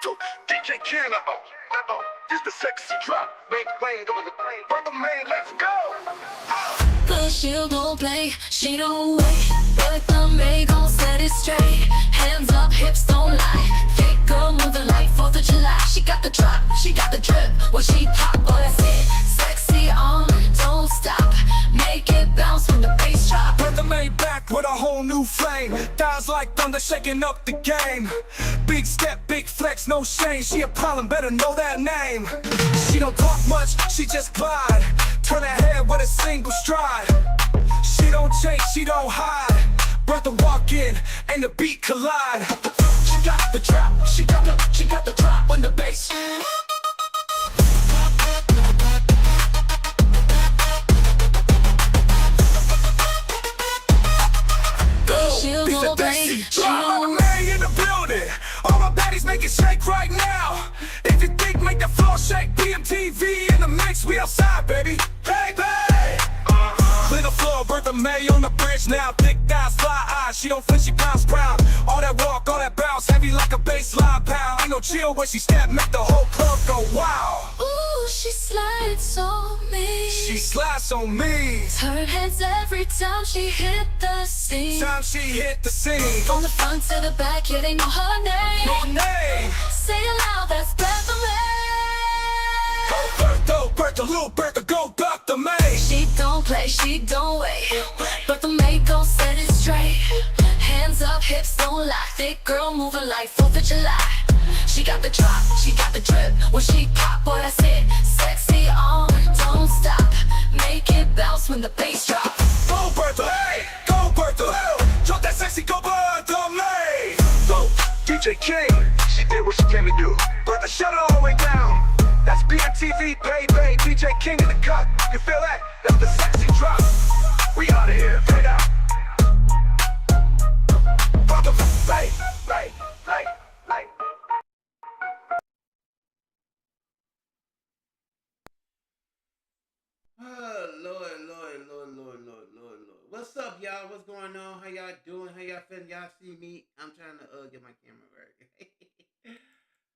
DJ Ken, this the sexy drop. Make playing over the plane. Bertha Mae, let's go. But she don't play, she don't wait. Bertha Mae gon' set it straight. Hands up, hips don't lie. Thick girl moving like 4th of July. She got the drop, she got the drip. When she pop, oh that's it. Sexy on, don't stop. Make it bounce when the bass drop. Bertha Mae back with a whole new flame. Thighs like thunder, shaking up the game. Big step, big flex, no shame. She a problem, better know that name. She don't talk much, she just glide. Turn her head with a single stride. She don't chase, she don't hide. Bertha walk in, and the beat collide. She got the drop, she got the drop when the bass. She don't play, she don't Bertha Mae in the building. All my baddies make it shake right now. If you think, make the floor shake. BMTV in the mix, we outside, baby. Baby. Clear the floor, Bertha Mae on the bridge now. Thick thighs, fly eyes, she don't flinch, she pounds proud. All that walk, all that bounce, heavy like a baseline pound. Ain't no chill when she step, make the whole club go wow. Ooh, she slides on me. She slides on me. Turn heads every time she hit the scene. Time she hit the scene. From the front to the back, yeah, they know her name. No name. Say it loud, that's Bertha Mae. Go Bertha, Bertha, little Bertha, go Bertha Mae. She don't play, she don't wait. Bertha Mae gon' set it straight. Hands up, hips don't lie. Thick girl moving like 4th of July. She got the drop, she got the drip. When she pop, boy, that's it. Sexy on, don't stop. Make it bounce when the bass drop. Go Bertha, hey, go Bertha. Drop that sexy, go Bertha Mae. So, DJ King, she did what she came to do. Bertha, shut it all the way down. That's BMTV, baby. DJ King in the cut. You feel that? That's the sexy drop. We out of here. Fade out. Bertha Mae, like. Lord. What's up, y'all? What's going on? How y'all doing? How y'all feeling? Y'all see me? I'm trying to get my camera right.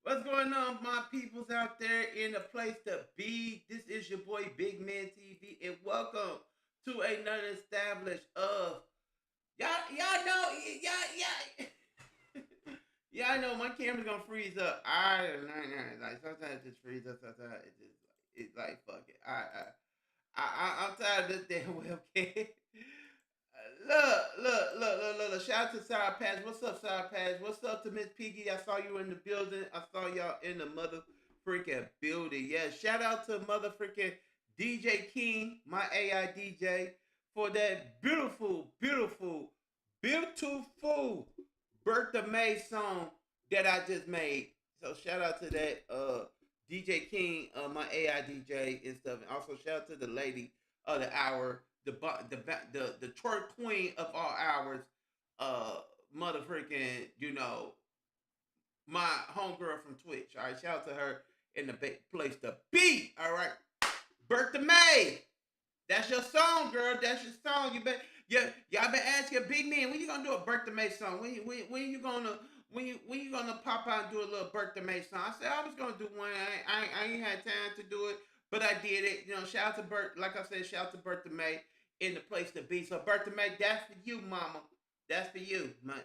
What's going on, my peoples out there in the place to be? This is your boy Big Man TV, and welcome to another established of y'all know y'all know my camera's gonna freeze up. Like sometimes it just freezes up, sometimes it's like fuck it. I'm tired of this damn webcam. Look. Shout out to Sour Patch. What's up, Sour Patch? What's up to Miss Piggy? I saw you in the building. I saw y'all in the mother freaking building. Yeah, shout out to mother freaking DJ King, my AI DJ, for that beautiful Bertha Mae song that I just made. So shout out to that DJ King, my AI DJ and stuff. And also shout out to the lady of the hour, the twerk queen of all hours, mother freaking, my homegirl from Twitch. All right, shout out to her in the place to be. All right, Bertha Mae, that's your song, girl. That's your song. Y'all been asking Big Man, when you gonna do a Bertha Mae song? When you gonna pop out and do a little Bertha Mae song? I said I was gonna do one. I ain't had time to do it, but I did it. Shout out to like I said, shout out to Bertha Mae in the place to be. So Bertha Mae, that's for you, mama. That's for you, man.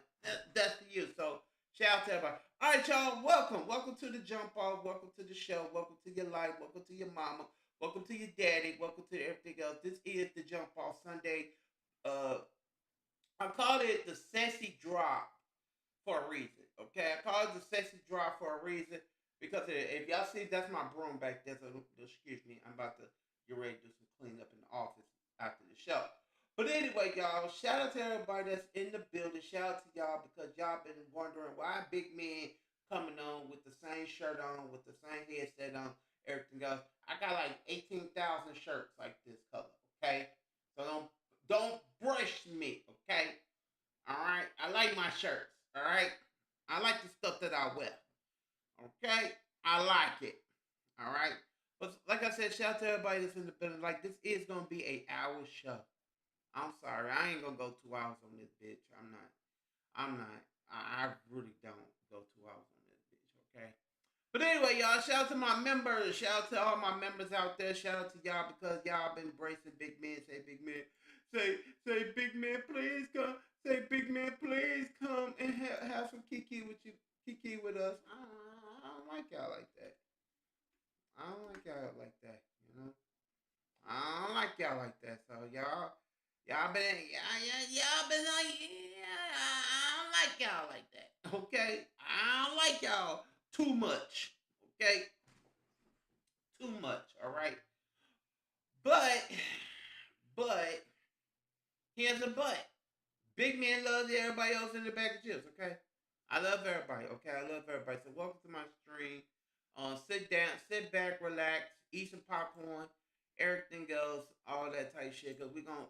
That's for you. So shout out to everybody. All right, y'all. Welcome to the jump off. Welcome to the show. Welcome to your life. Welcome to your mama. Welcome to your daddy. Welcome to everything else. This is the jump off Sunday. I call it the sexy drop for a reason. Okay, I call it the sexy drop for a reason because if y'all see, that's my broom back there. So excuse me, I'm about to get ready to do some cleanup in the office after the show. But anyway, y'all, shout out to everybody that's in the building. Shout out to y'all because y'all been wondering why Big Man coming on with the same shirt on, with the same headset on, everything else. I got like 18,000 shirts like this color. Okay, so don't brush me. Okay, all right. I like my shirts. All right. I like the stuff that I wear. Okay? I like it. All right? But like I said, shout out to everybody that's in the building. Like, this is going to be an hour show. I'm sorry. I ain't going to go 2 hours on this bitch. I'm not. I really don't go 2 hours on this bitch. Okay? But anyway, y'all, shout out to my members. Shout out to all my members out there. Shout out to y'all because y'all been embracing big men. Say big man. Say big man, please come. Say big man, please come and have some kiki with you. Kiki with us. I don't like y'all like that. I don't like y'all like that. You know. I don't like y'all like that. So y'all been like, yeah, I don't like y'all like that. Okay, I don't like y'all too much. Okay, too much. All right, but but here's a but. Big man loves everybody else in the bag of chips. Okay, I love everybody. Okay, I love everybody. So welcome to my stream. Sit down, sit back, relax, eat some popcorn, everything else, all that type shit. Cause we gonna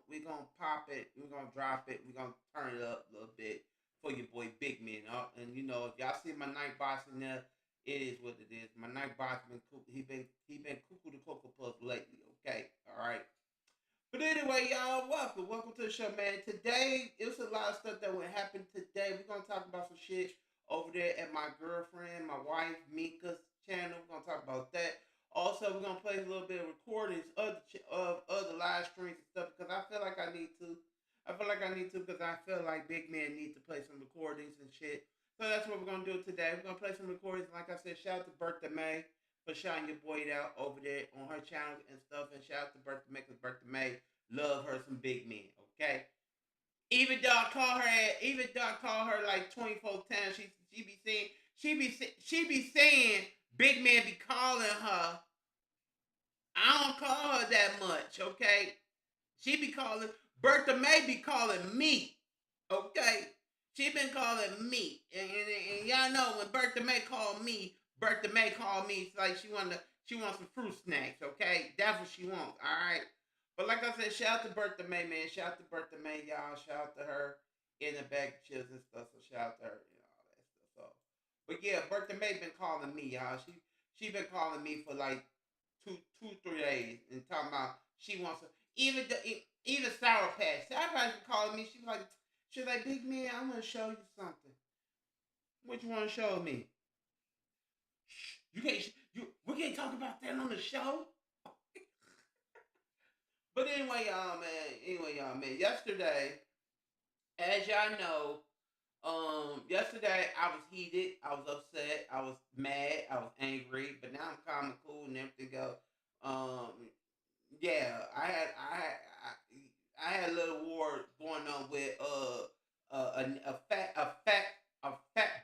pop it, we gonna drop it, we gonna turn it up a little bit for your boy Big Man. And you know if y'all see my night box in there, it is what it is. My night box been he been cuckoo the cocoa puff lately. Okay, all right. But anyway, y'all, welcome to the show, man. Today, it was a lot of stuff that would happen today. We're gonna talk about some shit over there at my girlfriend, my wife, Mika's channel. We're gonna talk about that. Also, we're gonna play a little bit of recordings of other live streams and stuff because I feel like I need to. I feel like I need to because I feel like Big Man needs to play some recordings and shit. So that's what we're gonna do today. We're gonna play some recordings. Like I said, shout out to Bertha Mae for shouting your boy out over there on her channel and stuff. And shout out to Bertha Mae because Bertha Mae love her some big men. Okay. Even though I call her like 24 times, she be saying big man be calling her. I don't call her that much, okay? She be calling Bertha May be calling me. Okay? She been calling me. And y'all know when Bertha May called me, it's like she wants some fruit snacks, okay? That's what she wants, alright? But like I said, shout out to Bertha May, man. Shout out to Bertha May, y'all. Shout out to her in the bag of chips and stuff. So shout out to her and all that stuff. So, but yeah, Bertha May been calling me, y'all. She been calling me for like 3 days and talking about she wants to even Sour Patch. Sour Patch been calling me. She's like, big man, I'm gonna show you something. What you want to show me? You can't. We can't talk about that on the show. But anyway, y'all, man. Yesterday, as y'all know, yesterday I was heated, I was upset, I was mad, I was angry, but now I'm calm and cool and everything else. Um, yeah, I had a little war going on with a fat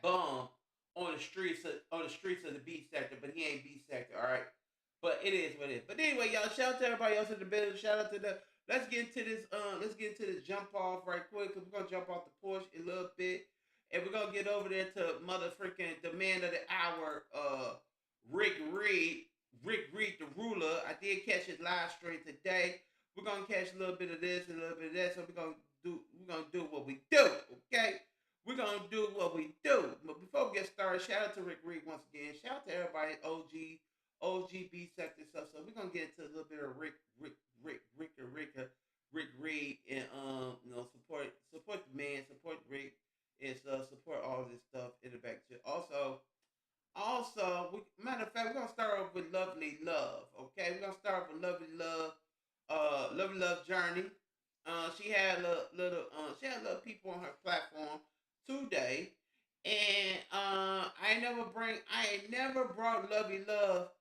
bum on the streets of the B sector, but he ain't B sector, all right. But it is what it is. But anyway, y'all, shout out to everybody else in the building. Shout out to the. Let's get into this jump off right quick because we're gonna jump off the porch a little bit, and we're gonna get over there to mother freaking the man of the hour, Rick Reed. Rick Reed, the ruler. I did catch his live stream today. We're gonna catch a little bit of this and a little bit of that. So we're gonna do what we do. Okay. We're gonna do what we do. But before we get started, shout out to Rick Reed once again. Shout out to everybody, OGB sector stuff. So we're gonna get into a little bit of Rick Reed, and support the man, support Rick, and support all this stuff in the back. Matter of fact, we're gonna start off with Lovely Love. Okay, we're gonna start off with Lovely Love, Lovely Love Journey. She had little people on her platform today, and I ain't never brought Lovely Love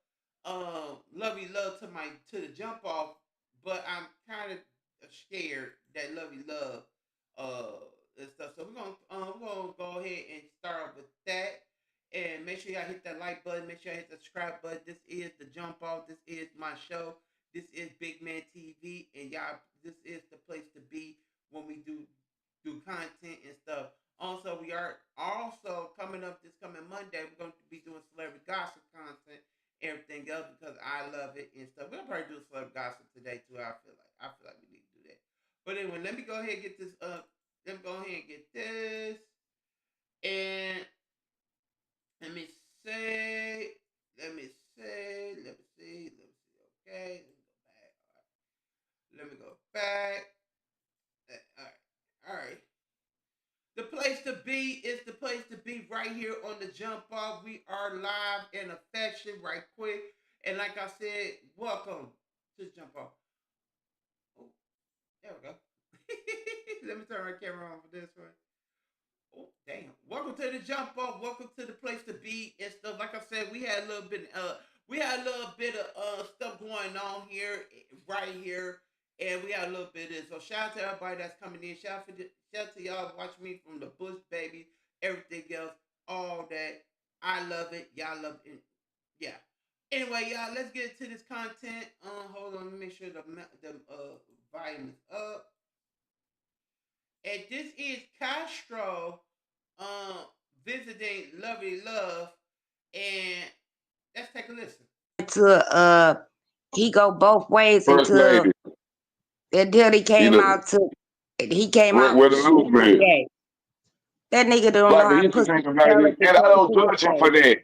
to the jump off, but I'm kind of scared that Lovely Love and stuff. So we're gonna go ahead and start off with that. And make sure y'all hit that like button. Make sure y'all hit the subscribe button. This is the jump off. This is my show. This is Big Man TV, and y'all, this is the place to be when we do content and stuff. Also, we are also coming up this coming Monday. We're going to be doing celebrity gossip content, everything else because I love it and stuff. We'll probably do celebrity gossip today too. I feel like we need to do that. But anyway, let me go ahead and get this up. Let me go ahead and get this. And let me see. Okay, let me go back. All right. The place to be is the place to be right right here on the jump off. We are live in affection right quick. And like I said, welcome to jump off. Oh, there we go. Let me turn my camera on for this one. Oh, damn. Welcome to the jump off. Welcome to the place to be and stuff. Like I said, we had a little bit of stuff going on here, right here. And we had a little bit of this. So shout out to everybody that's coming in. Shout out to y'all watching me from the bush, baby. Everything else, all that. I love it. Y'all love it. Yeah. Anyway, y'all, let's get into this content. Hold on, let me make sure the volume is up. And this is Castro visiting Lovely Love. And let's take a listen. He go both ways First lady. until he came He out where the loop man. gay. That nigga don't know Like how he to used to put think some about color it. And I don't judge him for that.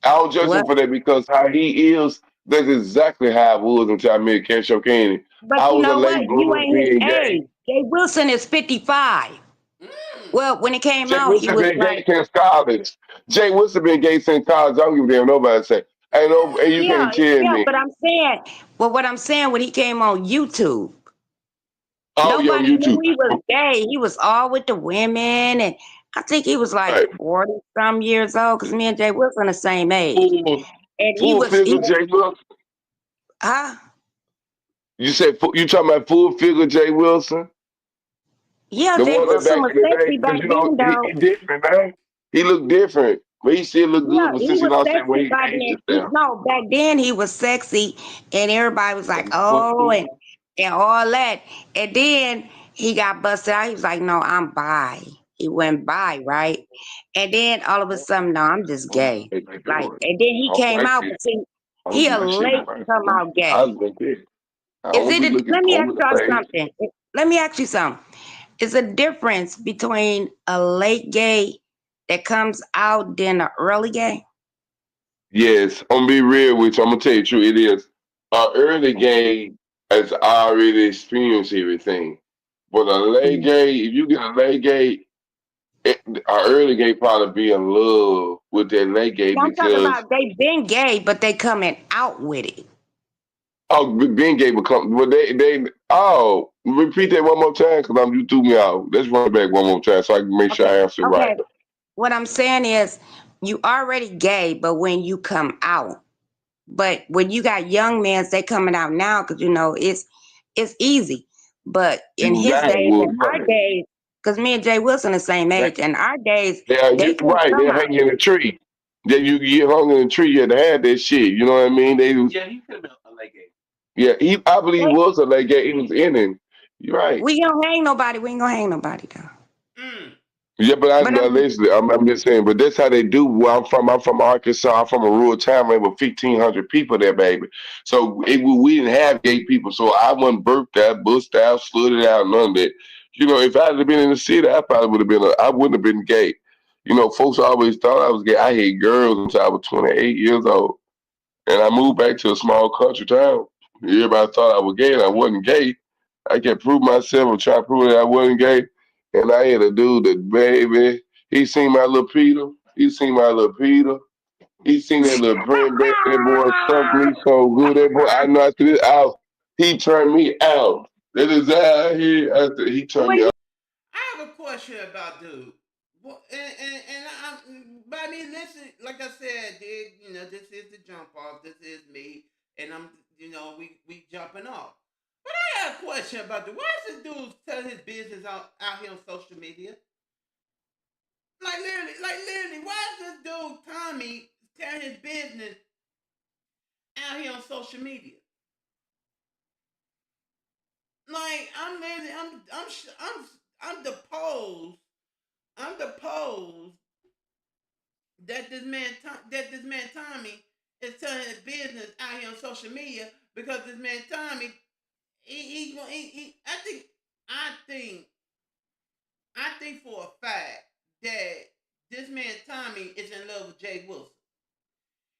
I don't judge him What? for that because how he is, that's exactly how I was until I met Kesho Candy. But I you was a know what? late You bloomer ain't his being gay. age. Jay Wilson is 55. Well, when it came Jay out, he Wilson was been gay like, since college. Jay Wilson been gay since college. I don't give a damn nobody say. Ain't no, and you yeah, can't tell yeah. me. But what I'm saying, when he came on YouTube, Oh, yeah, on nobody knew YouTube. he was gay. He was all with the women, and I think he was like Right. 40 some years old. Because me and Jay Wilson the same age, Full, and full figure Jay Wilson. huh? You said you talking about full figure Jay Wilson? Yeah, The Jay one that Wilson back was in the day, sexy because back then, he though. different, man. He look different, but he still look Yeah, good. But he since was I'm saying when sexy he back aged then. himself, No, back then he was sexy, and everybody was like, "Oh," and all that. And then he got busted out. He was like, "No, I'm bi." He went bi, right? And then all of a sudden, no, I'm just gay. Like, and then he I don't came like out, it. but see, I don't he do a that shit late about to come out I gay. look it. I Is don't it? be looking Let me ask over the y'all face. something. Let me ask you something. Is a difference between a late gay that comes out than an early gay? Yes, I'm gonna be real with you. I'm gonna tell you the truth. It is. Early gay has already experienced everything, but a late gay, if you get a late gay, our early gay probably be in love with that late gay I'm talking because about they been gay, but they coming out with it. being gay become well repeat that one more time because you threw me out. Let's run it back one more time so I can make sure Okay. I answer right. Okay. What I'm saying is you already gay, but when you come out, but when you got young men, they coming out now because it's easy. But in You his right, days, well, in our right. days, because me and Jay Wilson the same age, in our days, Yeah, they you couldn't right. come They're out. hanging in a tree. Then you get hung in a tree. You had to have that shit. You know what I mean? Yeah, I believe he They, was a late gay. He was in him. You're right. we don't hang nobody. We ain't gonna hang nobody though. Mm. Yeah, but But I'm listen, I'm just saying. But that's how they do. Where I'm from. I'm from Arkansas. I'm from a rural town with 1,500 people there, baby. So we didn't have gay people. So I wasn't burped out, bust out, slutted out, none of that. You know, if I had been in the city, I probably would have been. I wouldn't have been gay. You know, folks always thought I was gay. I hate girls until I was 28 years old, and I moved back to a small country town. Everybody thought I was gay, and I wasn't gay. I kept proving myself and trying to prove that I wasn't gay. And I had a dude that, baby, he seen my little Peter. He seen my little Peter. He seen that little granddad. That boy sucked me so good. That boy, I know after this out, he turned me out. That is how he turned what me do out. I have a question about dude. Well, and by me, listen, like I said, dude, this is the jump off. This is me, and we jumping off. But I have a question about dude. Why is this dude telling his business out here on social media? Like literally, why is this dude Tommy telling his business out here on social media? Like I'm literally, I'm deposed. I'm deposed that this man Tommy is telling his business out here on social media because this man Tommy I think I think for a fact that this man Tommy is in love with Jay Wilson.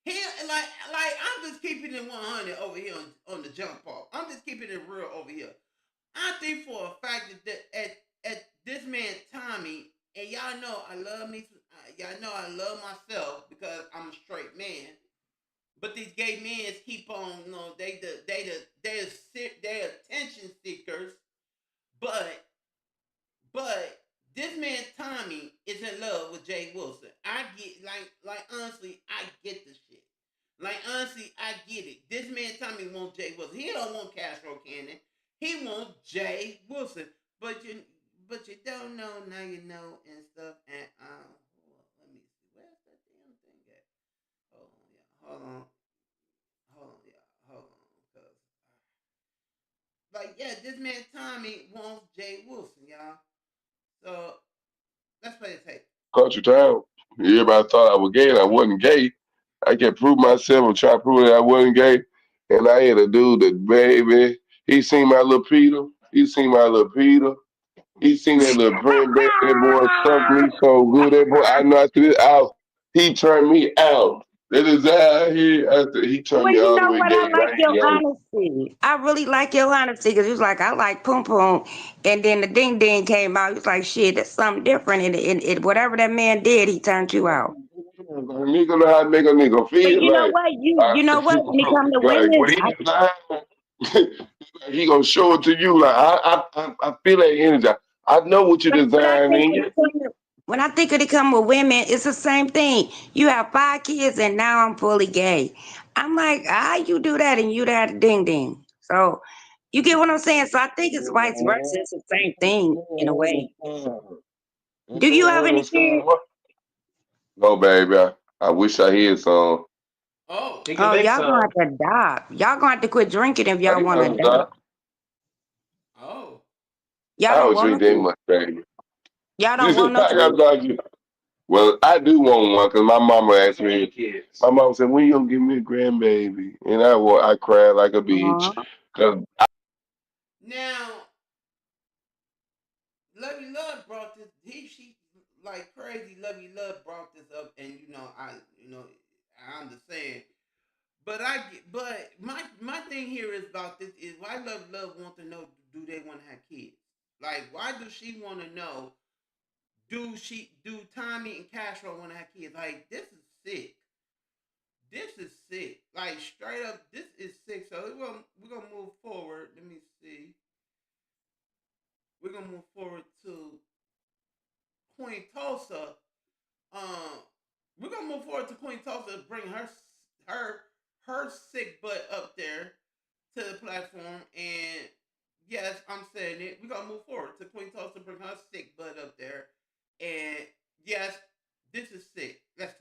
He like I'm just keeping it 100 over here on the jump off. I'm just keeping it real over here. I think for a fact that at this man Tommy, and y'all know I love me. y'all know I love myself because I'm a straight man. But these gay men keep on, you know, they attention seekers. But this man Tommy is in love with Jay Wilson. I get like honestly, I get the shit. Like honestly, I get it. This man Tommy wants Jay Wilson. He don't want Castro Cannon. He wants Jay Wilson. But you don't know, now you know and stuff. And let me see. Where's that damn thing at? Hold on, hold on, cause like yeah, this man Tommy wants Jay Wilson, y'all. So let's play the tape. Country town. Everybody thought I was gay and I wasn't gay. I can prove myself and try to prove that I wasn't gay. And I had a dude that baby, he seen my little Peter. He seen my little Peter. He seen that little print back. That boy sucked me so good. That boy, I knocked it out. He turned me out. That is how he turned Well, me you all the know way what? gay. I like Right? your Yeah. honesty. I really like your honesty because you was like, I like Poom Poom. And then the Ding Ding came out. You was like, shit, that's something different. And whatever that man did, he turned you out. Nigga know how to make a nigga But feel you know like, what? You know what? When it comes to like women, when he design, he gonna show it to you. Like I feel that energy. I know what you but I design think in you. when I think of it come with women, it's the same thing. You have 5 kids and now I'm fully gay. I'm like, how you do that and you that Ding Ding? So you get what I'm saying? So I think it's vice versa. It's the same thing in a way. Do you have any kids? No, baby. I wish I had some. Oh, He can Oh, make y'all gonna some. have to adopt. Y'all gonna have to quit drinking if I y'all ain't want to gonna die. adopt. oh. Y'all I don't don't want drink no that kids. much, baby. Y'all don't This is want no I got kids. to talk to you. Well, I do want one because my mama asked me. Kids. My mom said, "When you gonna give me a grandbaby?" And I cried like a bitch Uh, because Now, Lovey Love brought this. She like crazy. Lovey Love brought this up, and I understand. But my thing here is about this is why Love want to know, do they want to have kids? Like why does she want to know, do Tommy and Castro want to have kids? Like this is sick. This is sick. Like straight up, this is sick. So we're gonna move forward. Let me see. We're gonna move forward to Queen Tulsa. Um, we're gonna move forward to Queen Tulsa and bring her her sick butt up there to the platform. And yes, I'm saying it. We're gonna move forward to Queen Tulsa, bring her sick butt up there. And yes, this is sick. Let's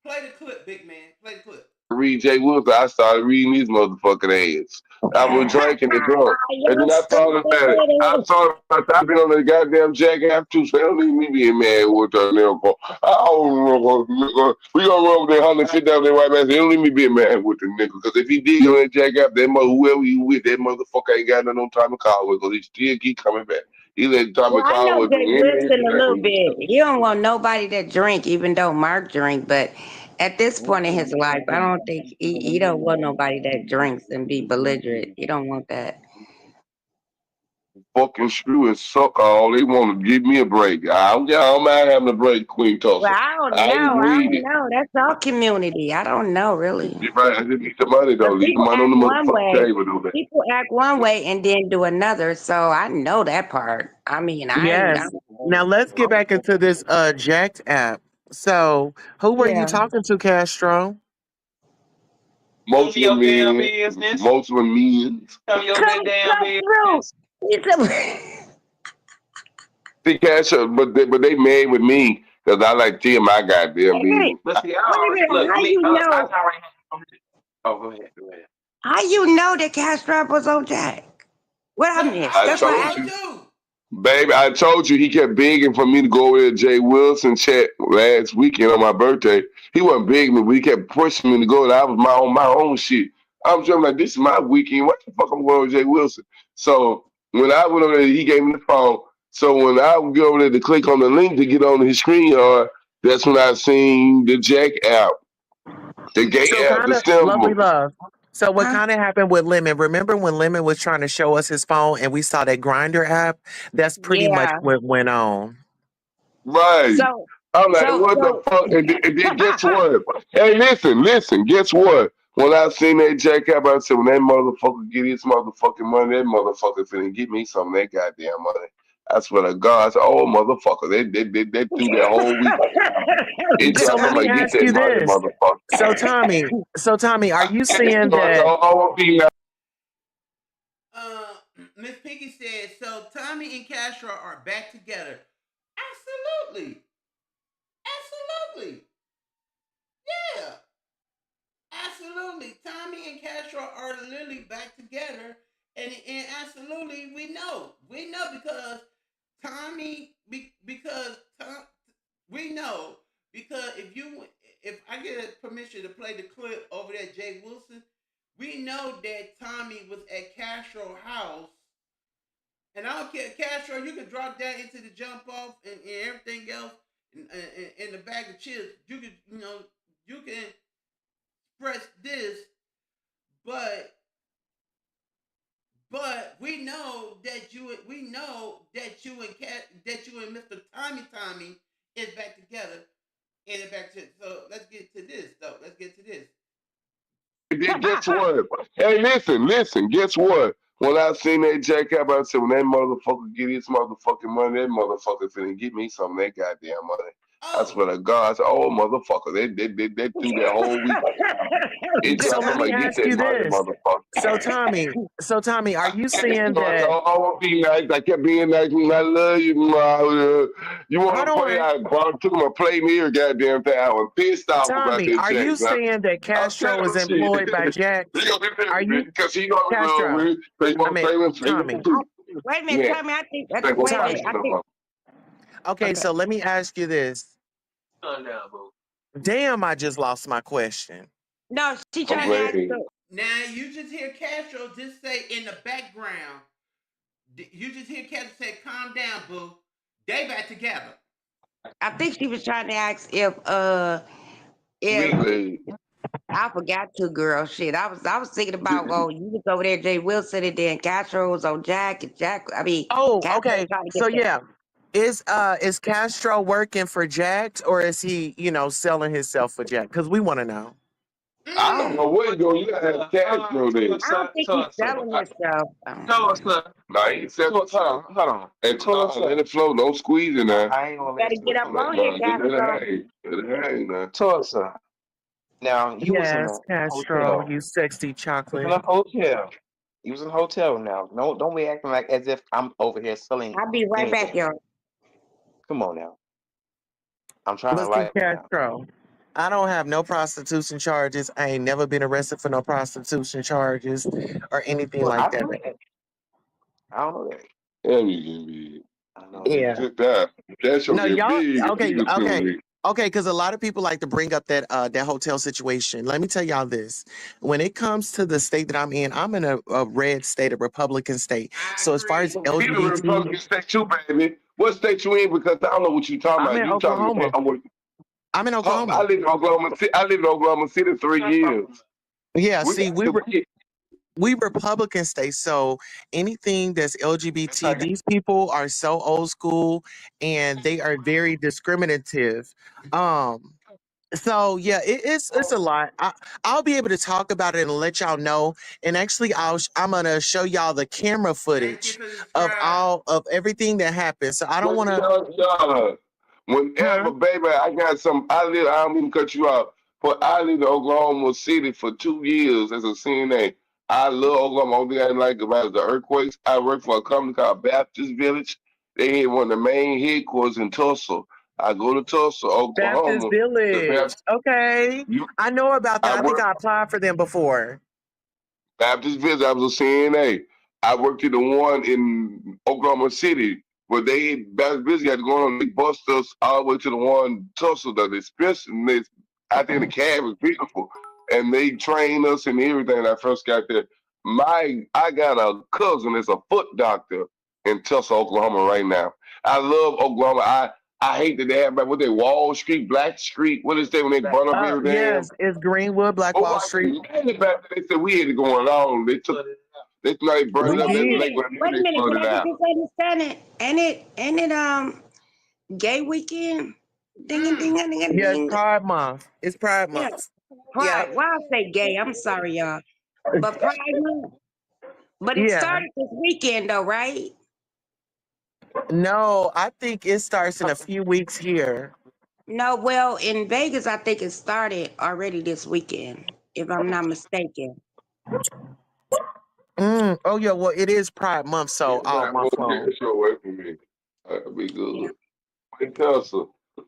play the clip, big man. Play the clip. read Jay Wilson, I started reading these motherfucking ads. I was drinking and drunk. And You're then I thought about it. I stupid. thought about I've been on the goddamn jackass too, so they don't need me being mad with the nigga. I don't know. We gonna run with that 100 down there white man. They don't need me being mad with the nigga. Because if he dig on that jackass, that whoever you with, that motherfucker ain't got no time to call with because he still keep coming back. He let Tommy Well, I call know with Jay Wilson a little me. bit. He don't want nobody that drink, even though Mark drink. But at this point in his life, I don't think he don't want nobody that drinks and be belligerent. He don't want that. Fucking screw and suck all. They want to give me a break. I don't mind having a break, Queen Well, Tulsa. I don't I know. ain't I read don't it. know. That's our community. I don't know really. You're right. I just need the money though. But Leave the people money on act the one motherfucking way. table, though. People act one way and then do another. So I know that part. I mean, I ain't. Yes. Now let's get back into this Jacked app. So who were you Yeah. talking to, Castro? Tell Most me of the your damn men, business. most of the men. Tell me your Come, damn come through. business. It's a, See, cash up, but they mad with me because I like tell my goddamn wait a minute. business. But see, I Wait a already minute. look How me. you I know? already. Oh, go ahead. Go ahead. How you know that Castrop was on Jack? What I missed? I That's Cause what he I told asked. you. told you. Baby, I told you he kept begging for me to go over to Jay Wilson chat last weekend on my birthday. He wasn't begging me, but he kept pushing me to go. And I was my own shit. I was just like, this is my weekend. What the fuck I'm going with Jay Wilson? So when I went over there, he gave me the phone. So when I would go over there to click on the link to get on his screen yard, that's when I seen the Jack app, the gay So app, kind the of lovely symbol. love. So what Huh? kind of happened with Lemon? Remember when Lemon was trying to show us his phone and we saw that Grinder app? That's pretty much Yeah. what went on. Right. So, I'm like, so, what the so. fuck? And then guess what? Hey, listen, guess what? When I seen that jacket, I said, when that motherfucker get his motherfucking money, that motherfucker finna get me some of that goddamn money. I swear to God, I said, oh motherfucker, they threw that whole week. It So dropped. let I'm me like, get ask that you money, this. motherfucker. So Tommy, are you saying So that I won't be Miss Pinky said, so Tommy and Castro are back together. Absolutely. Absolutely. Yeah. Absolutely. Tommy and Castro are literally back together. And absolutely we know. We know because because we know because if I get permission to play the clip over there, Jay Wilson, we know that Tommy was at Castro house. And I don't care, Castro, you can drop that into the jump off and everything else in the bag of chips. You can, you can express this, but we know that you and Mr. Tommy is back together and back to, so let's get to this though. Let's get to this. then guess what? Hey, listen, guess what? When I seen that jacket, I said, when that motherfucker get his motherfucking money, that motherfucker finna get me some of that goddamn money. I Oh, swear to God, I said, oh motherfucker, they threw that whole week. It so dropped. let I'm me like, get ask that you money, this. motherfucker. So Tommy, are you saying So that I won't be nice. I kept being nice. I love you, ma. You hold want to play? on, I brought took my play me or goddamn thing. I was pissed off about Tommy, that are jack. you Now. saying that I'm Castro telling is you, shit. employed by Jax? Are you Because he know me real Castro? weird. So you I want to mean play with Tommy. I, wait a minute, Yeah. Tommy. Say, Wait a Tommy. minute. I think. Okay, Okay. so let me ask you this. now, boo. Damn, I just lost my question. No, she I'm trying to ask playing. you. now you just hear Castro just say in the background. You just hear Castro say, "Calm down, boo. They back together." I think she was trying to ask if Replay. I forgot to girl shit. I was thinking about you was over there, Jay Wilson, and then Castro was on Jack and Jack. I mean, Oh, Castro okay. trying to get So there. yeah, is Castro working for Jax or is he selling himself for Jax? Because we want to know. I don't know where you go. You gotta have cash flow there. I don't think he's selling himself. Nah, he ain't selling. Hold on. Hey, let it flow. Don't squeeze it now. I ain't gonna Better let you. get up Nah, on here, let Castro. it hang. Let it hang now. Tulsa. Now you was in Yes, a Castro, hotel. you sexy You was in chocolate. a hotel. You was in a hotel now. No, don't be acting like as if I'm over here selling I'll be right back, anything. y'all. Come on now. I'm trying to Listen, lighten now. Castro, I don't have no prostitution charges. I ain't never been arrested for no prostitution charges or anything Well, I like don't that. know that. I don't know that. Yeah, you can be. I don't know that. Yeah. Just that. That show No, get y'all. big if Okay, you was okay, doing it. okay. Because a lot of people like to bring up that hotel situation. Let me tell y'all this: when it comes to the state that I'm in a red state, a Republican state. I So as far as agree. He the LGBT, Republican state too, baby. What state you in? Because I don't know what you talking I'm about. in You talking? Oklahoma. I'm in I Oklahoma. live in Oklahoma City. I lived in Oklahoma City 3 years. Yeah. We See, got the we Republican states, so anything that's LGBT, these people are so old school and they are very discriminative. Um, so yeah, it's a lot. I'll be able to talk about it and let y'all know. And actually, I'm gonna show y'all the camera Thank you footage for the of subscribe. everything that happened. So I don't But want to, whenever, huh? baby, I got some. I don't mean to cut you off, but I lived in Oklahoma City for 2 years as a CNA. I love Oklahoma. Only thing I didn't like about it was the earthquakes. I worked for a company called Baptist Village. They had one of the main headquarters in Tulsa. I go to Tulsa, Baptist Oklahoma. The Village. Baptist, Okay, I know about I that. I think worked I applied for them before. Baptist Village. I was a CNA. I worked at the one in Oklahoma City, where Baptist Village had to go on. They bust us all the way to the one in Tulsa. That especially I think the cab was beautiful, and they trained us and everything. When I first got there, I got a cousin that's a foot doctor in Tulsa, Oklahoma, right now. I love Oklahoma. I hate that they have what they Wall Street, Black Street. What is that when they burn up everything? Yes, it's Greenwood, Black But Wall what Street. made back then, they said we had it going on. They like burned Wait it We up. a They did. like minute. when Wait a they minute. Can flooded I get out. this understanding? Ain't it Gay weekend? Ding ding ding ding Yeah, it's ding. Pride Month. It's Pride Yeah. Month. Yeah. Pride. Why I say gay? I'm sorry, y'all. But Pride Month. But it Yeah. started this weekend though, right? No, I think it starts in a few weeks here. No, well, in Vegas, I think it started already this weekend, if I'm not mistaken. Oh yeah, well it is Pride Month, so Get my my phone. bullshit away from me. That'll be Yeah. good. Hey, Tulsa,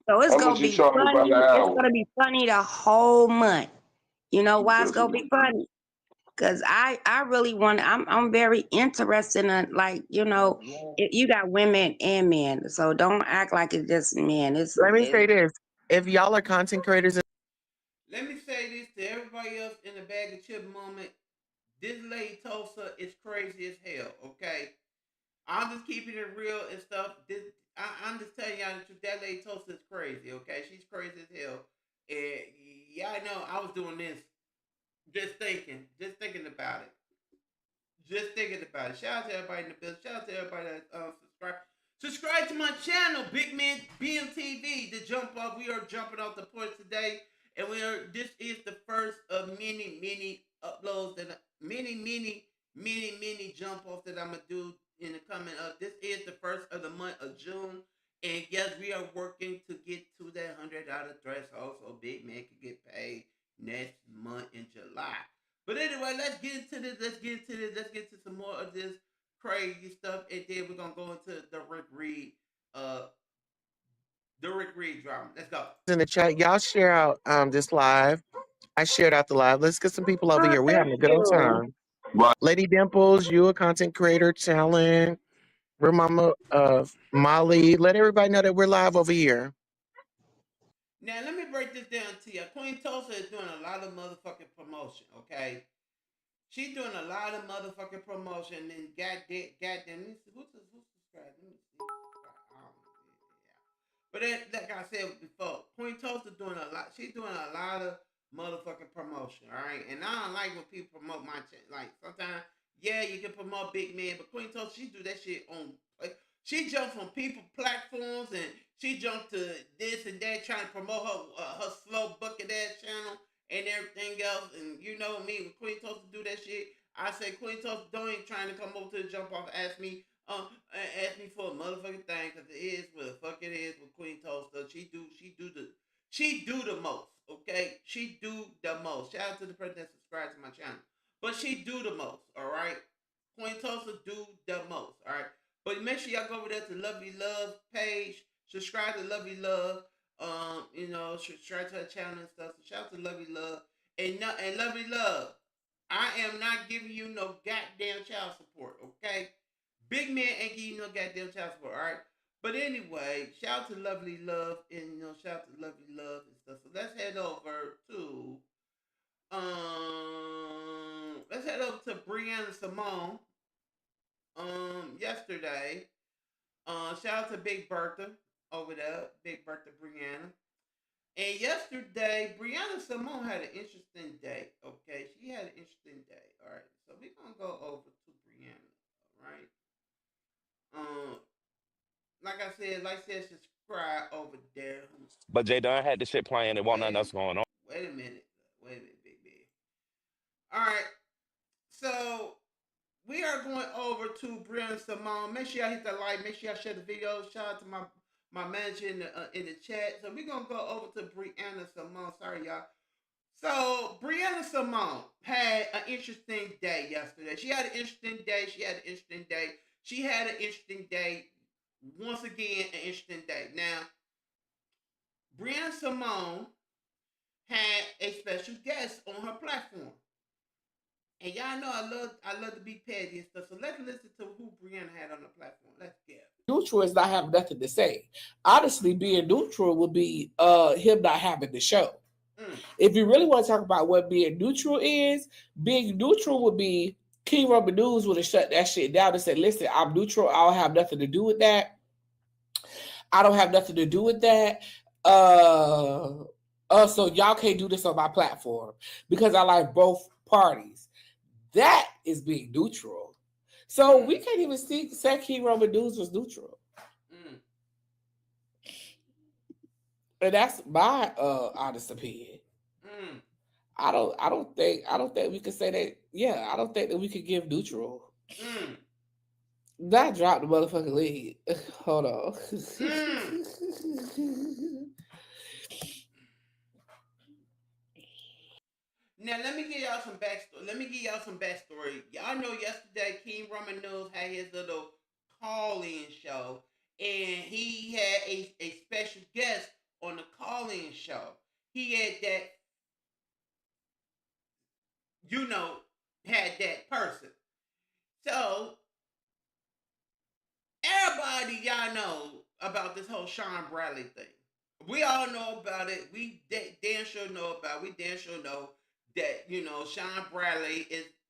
So it's how much gonna you be charge by the funny. It's hour? gonna be funny the whole month. You know why it's That's gonna be funny? Cause I really want. I'm very interested in like you got women and men, so don't act like it's just men. Let me say this. If y'all are content creators, Let me say this to everybody else in the bag of chip moment. This lady Tulsa is crazy as hell, okay? I'm just keeping it real and stuff. I'm just telling y'all the truth. That lady Tulsa is crazy, okay? She's crazy as hell. And yeah, I know I was doing this just thinking about it. Just thinking about it. Shout out to everybody in the business. Shout out to everybody that subscribe. Subscribe to my channel, Big Man BMTV. To jump off, we are jumping off the porch today, and This is the first of many uploads that many jump offs that I'm gonna do in the coming up. This is the first of the month of June, and yes, we are working to get to that $100 threshold so Big Man can get paid next month in July. But anyway, let's get into this. Let's get into some more of this crazy stuff, and then we're gonna go into the Rick Reed drama. Let's go. in the chat, y'all share out this live. I shared out the live. Let's get some people over Oh, here. We're thank having a good old you. time. Right. Lady Dimples, you a content creator, talent. We're Mama Molly. Let everybody know that we're live over here. Now let me break this down to you. Queen Tulsa is doing a lot of motherfucking promotion. Okay, she's doing a lot of motherfucking promotion. And goddamn, who's subscribed? Let me see. But like I said before, Queen Tulsa doing a lot. She's doing a lot of motherfucking promotion. All right, and I don't like when people promote my channel. Like sometimes, yeah, you can promote Big Man, but Queen Tulsa, she do that shit on. Like, she jumped from people platforms and she jumped to this and that, trying to promote her slow bucket ass channel and everything else. And you know me, when Queen Tulsa do that shit, I say Queen Tulsa don't even trying to come over to the jump off, ask me for a motherfucking thing because it is what the fuck it is with Queen Tulsa. She do the most. Okay, she do the most. Shout out to the person that subscribed to my channel, but she do the most. All right, Queen Tulsa do the most. All right, but make sure y'all go over there to Lovely Love page. Subscribe to Lovely Love. Subscribe to her channel and stuff. So shout out to Lovely Love and Lovely Love. I am not giving you no goddamn child support. Okay. Big Man ain't giving you no goddamn child support, all right? But anyway, shout out to Lovely Love and shout out to Lovely Love and stuff. So let's head over to Brianna Simone. Yesterday. Shout out to Big Bertha over there, Big Bertha Brianna. And yesterday, Brianna Simone had an interesting day. Okay, she had an interesting day. All right, so we're gonna go over to Brianna. All right. Like I said, subscribe over there. But Jay Dunn had the shit playing. It wasn't nothing else going on. Wait a minute, Big B. All right, so we are going over to Brianna Simone. Make sure y'all hit that like. Make sure y'all share the video. Shout out to my manager in the chat. So we're gonna go over to Brianna Simone. Sorry, y'all. So Brianna Simone had an interesting day yesterday. She had an interesting day. Once again, an interesting day. Now, Brianna Simone had a special guest on her platform. And y'all know I love to be petty and stuff. So let's listen to who Brianna had on the platform. Let's get. Neutral is not having nothing to say. Honestly, being neutral would be him not having the show. If you really want to talk about what being neutral is, being neutral would be King Roman News would have shut that shit down and said, listen, I'm neutral. I don't have nothing to do with that. I don't have nothing to do with that. So y'all can't do this on my platform because I like both parties. That is being neutral. So we can't even say King Roman News was neutral. And that's my honest opinion. Mm, I don't think we could say that. Yeah, I don't think that we could give neutral. mm, Not drop the motherfucking lead. Hold on. mm. Now let me give y'all some backstory. Y'all know yesterday King Roman News had his little call-in show, and he had a special guest on the call-in show. He had that, you know, had that person. So everybody y'all know about this whole Sean Bradley thing. We all know about it. We damn sure know about it. We damn sure know that,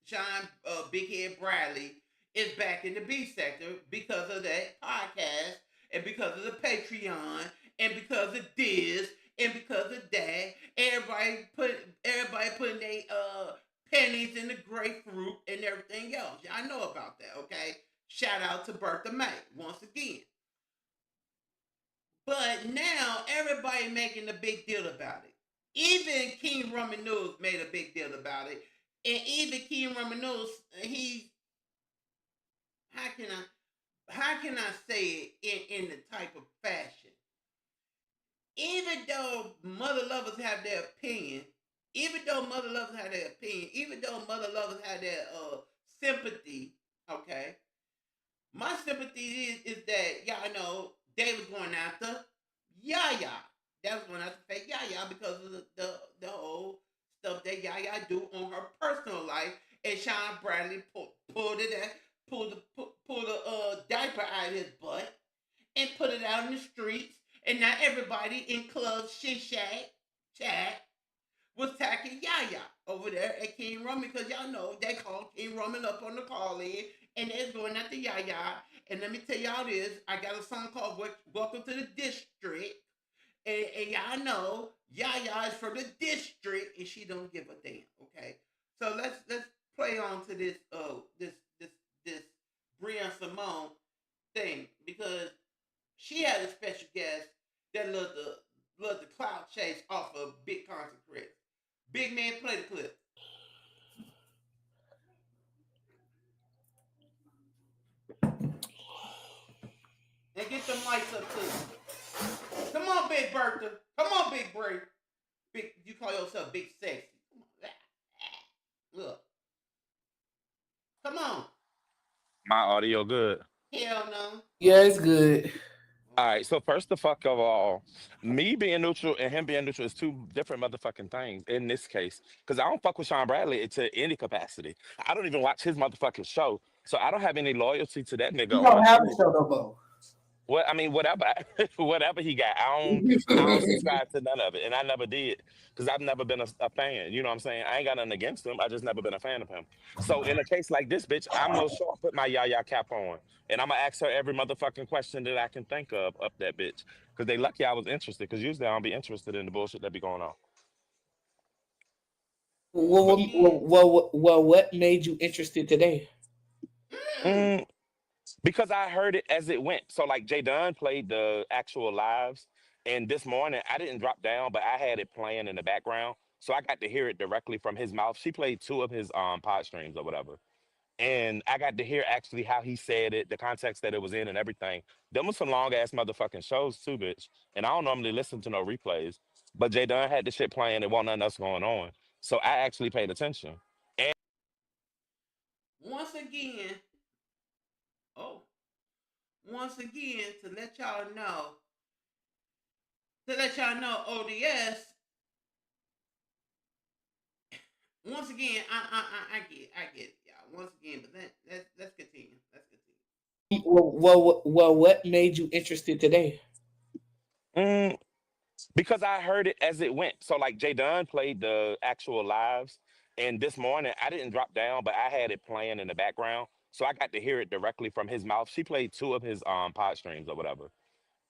Sean Big Head Bradley is back in the B sector because of that podcast and because of the Patreon and because of this and because of that. Everybody putting their pennies in the grapefruit and everything else. Y'all know about that, okay? Shout out to Bertha Mae once again. But now everybody making a big deal about it. Even King Roman News made a big deal about it. And even King Roman News, he how can I say it in the type of fashion? Even though mother lovers have their opinion, even though mother lovers have their opinion, even though mother lovers have their sympathy, okay, my sympathy is that y'all know they was going after Yaya. That was going after fake Yaya because of the whole stuff that Yaya do on her personal life, and Sean Bradley pulled the diaper out of his butt and put it out in the streets, and now everybody in clubs, shit shack, chat was attacking Yaya over there at King Roman because y'all know they called King Roman up on the call in and they's going after Yaya. And let me tell y'all this, I got a song called Welcome to the District. And y'all know Yaya is from the district and she don't give a damn. Okay. So let's play on to this Brian Simone thing because she had a special guest that loved the cloud chase off of big concert credits. Big man, play the clip. And get them lights up too. Come on, Big Bertha. Come on, Big Bray. Big, you call yourself Big Sexy. Come on. Look. Come on. My audio good. Hell no. Yeah, it's good. All right, so first the fuck of all, me being neutral and him being neutral is two different motherfucking things in this case. Because I don't fuck with Sean Bradley to any capacity. I don't even watch his motherfucking show. So I don't have any loyalty to that nigga You on my don't have a shit. show no more. What I mean, whatever, whatever he got, I don't subscribe to none of it, and I never did because I've never been a fan. You know what I'm saying? I ain't got nothing against him. I just never been a fan of him. So in a case like this, bitch, I'm gonna sure put my yaya cap on, and I'm gonna ask her every motherfucking question that I can think of up that bitch because they lucky I was interested because usually I don't be interested in the bullshit that be going on. Well, Once well, again. what made you interested today? Mm. Mm, because I heard it as it went. So like Jay Dunn played the actual lives, and this morning I didn't drop down, but I had it playing in the background, so I got to hear it directly from his mouth. She played two of his pod streams or whatever, and I got to hear actually how he said it, the context that it was in, and everything. Them was some long ass motherfucking shows too, bitch. And I don't normally listen to no replays, but Jay Dunn had the shit playing. There wasn't nothing else going on, so I actually paid attention. And Once again. Oh. Once again, to let y'all know, ODS. Once again, I get it, y'all. Once again, but let's continue. Let's continue. What made you interested today? mm, because I heard it as it went. So like Jay Dunn played the actual lives, and this morning I didn't drop down, but I had it playing in the background, so I got to hear it directly from his mouth. She played two of his pod streams or whatever,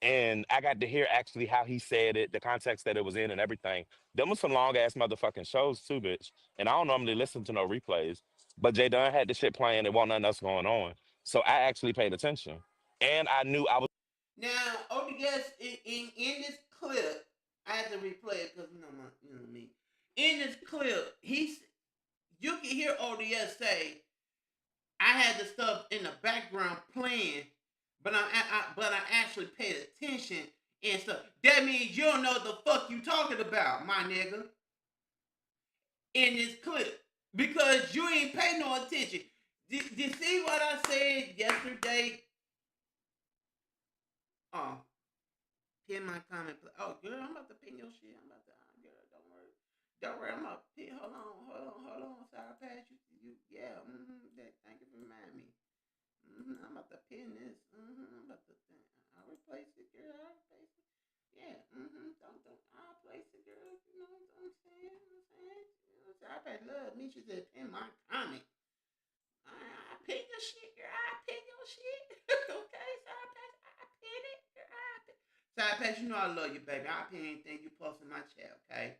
and I got to hear actually how he said it, the context that it was in, and everything. Them was some long ass motherfucking shows too, bitch. And I don't normally listen to no replays, but Jay Dunn had the shit playing. There wasn't nothing else going on, so I actually paid attention, and I knew I was. Now, ODS in this clip. I had to replay it because you know me. In this clip, you can hear ODS say, "I had the stuff in the background playing, but I actually paid attention and stuff." That means you don't know what the fuck you talking about, my nigga. In this clip, because you ain't pay no attention. Did you see what I said yesterday? Oh, pin my comment. Oh, girl, I'm about to pin your shit. I'm about to, girl, don't worry. I'm about to pin. Hold on. Sorry, pass you. Yeah. Thank you for reminding me. I'm about to pin this. I'm about to. I'll replace it, girl. I'll replace it. Yeah. Don't. I'll place it, girl. You know what I'm saying? Sorry, pass love me. She said pin my comment. I pin your shit, girl. I pin your shit. Okay, Sorry, pass. I pin it, girl. Side Pass, you know I love you, baby. I'll pay anything you post in my chat, okay?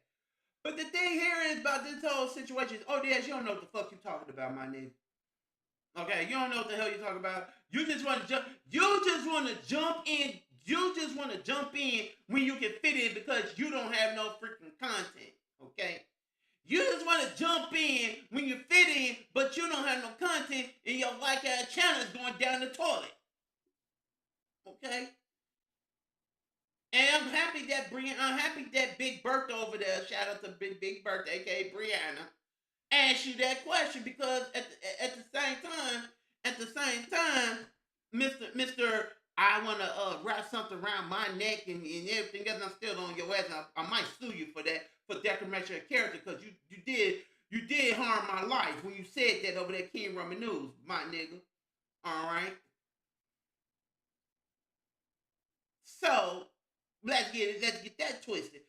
But the thing here is about this whole situation is, ODS, you don't know what the fuck you talking about, my nigga. Okay, you don't know what the hell you talking about. You just want to jump. You just want to jump in. You just want to jump in when you can fit in because you don't have no freaking content, okay? You just want to jump in when you fit in, but you don't have no content, and your white ass channel is going down the toilet, okay? And I'm happy that Big Bertha over there, shout out to Big Bertha, aka Brianna, asked you that question because at the same time, Mr. I want to wrap something around my neck and everything else. I'm still on your ass. I might sue you for that, for defamation of character, because you did harm my life when you said that over that King Roman News, my nigga. All right. So let's get that twisted.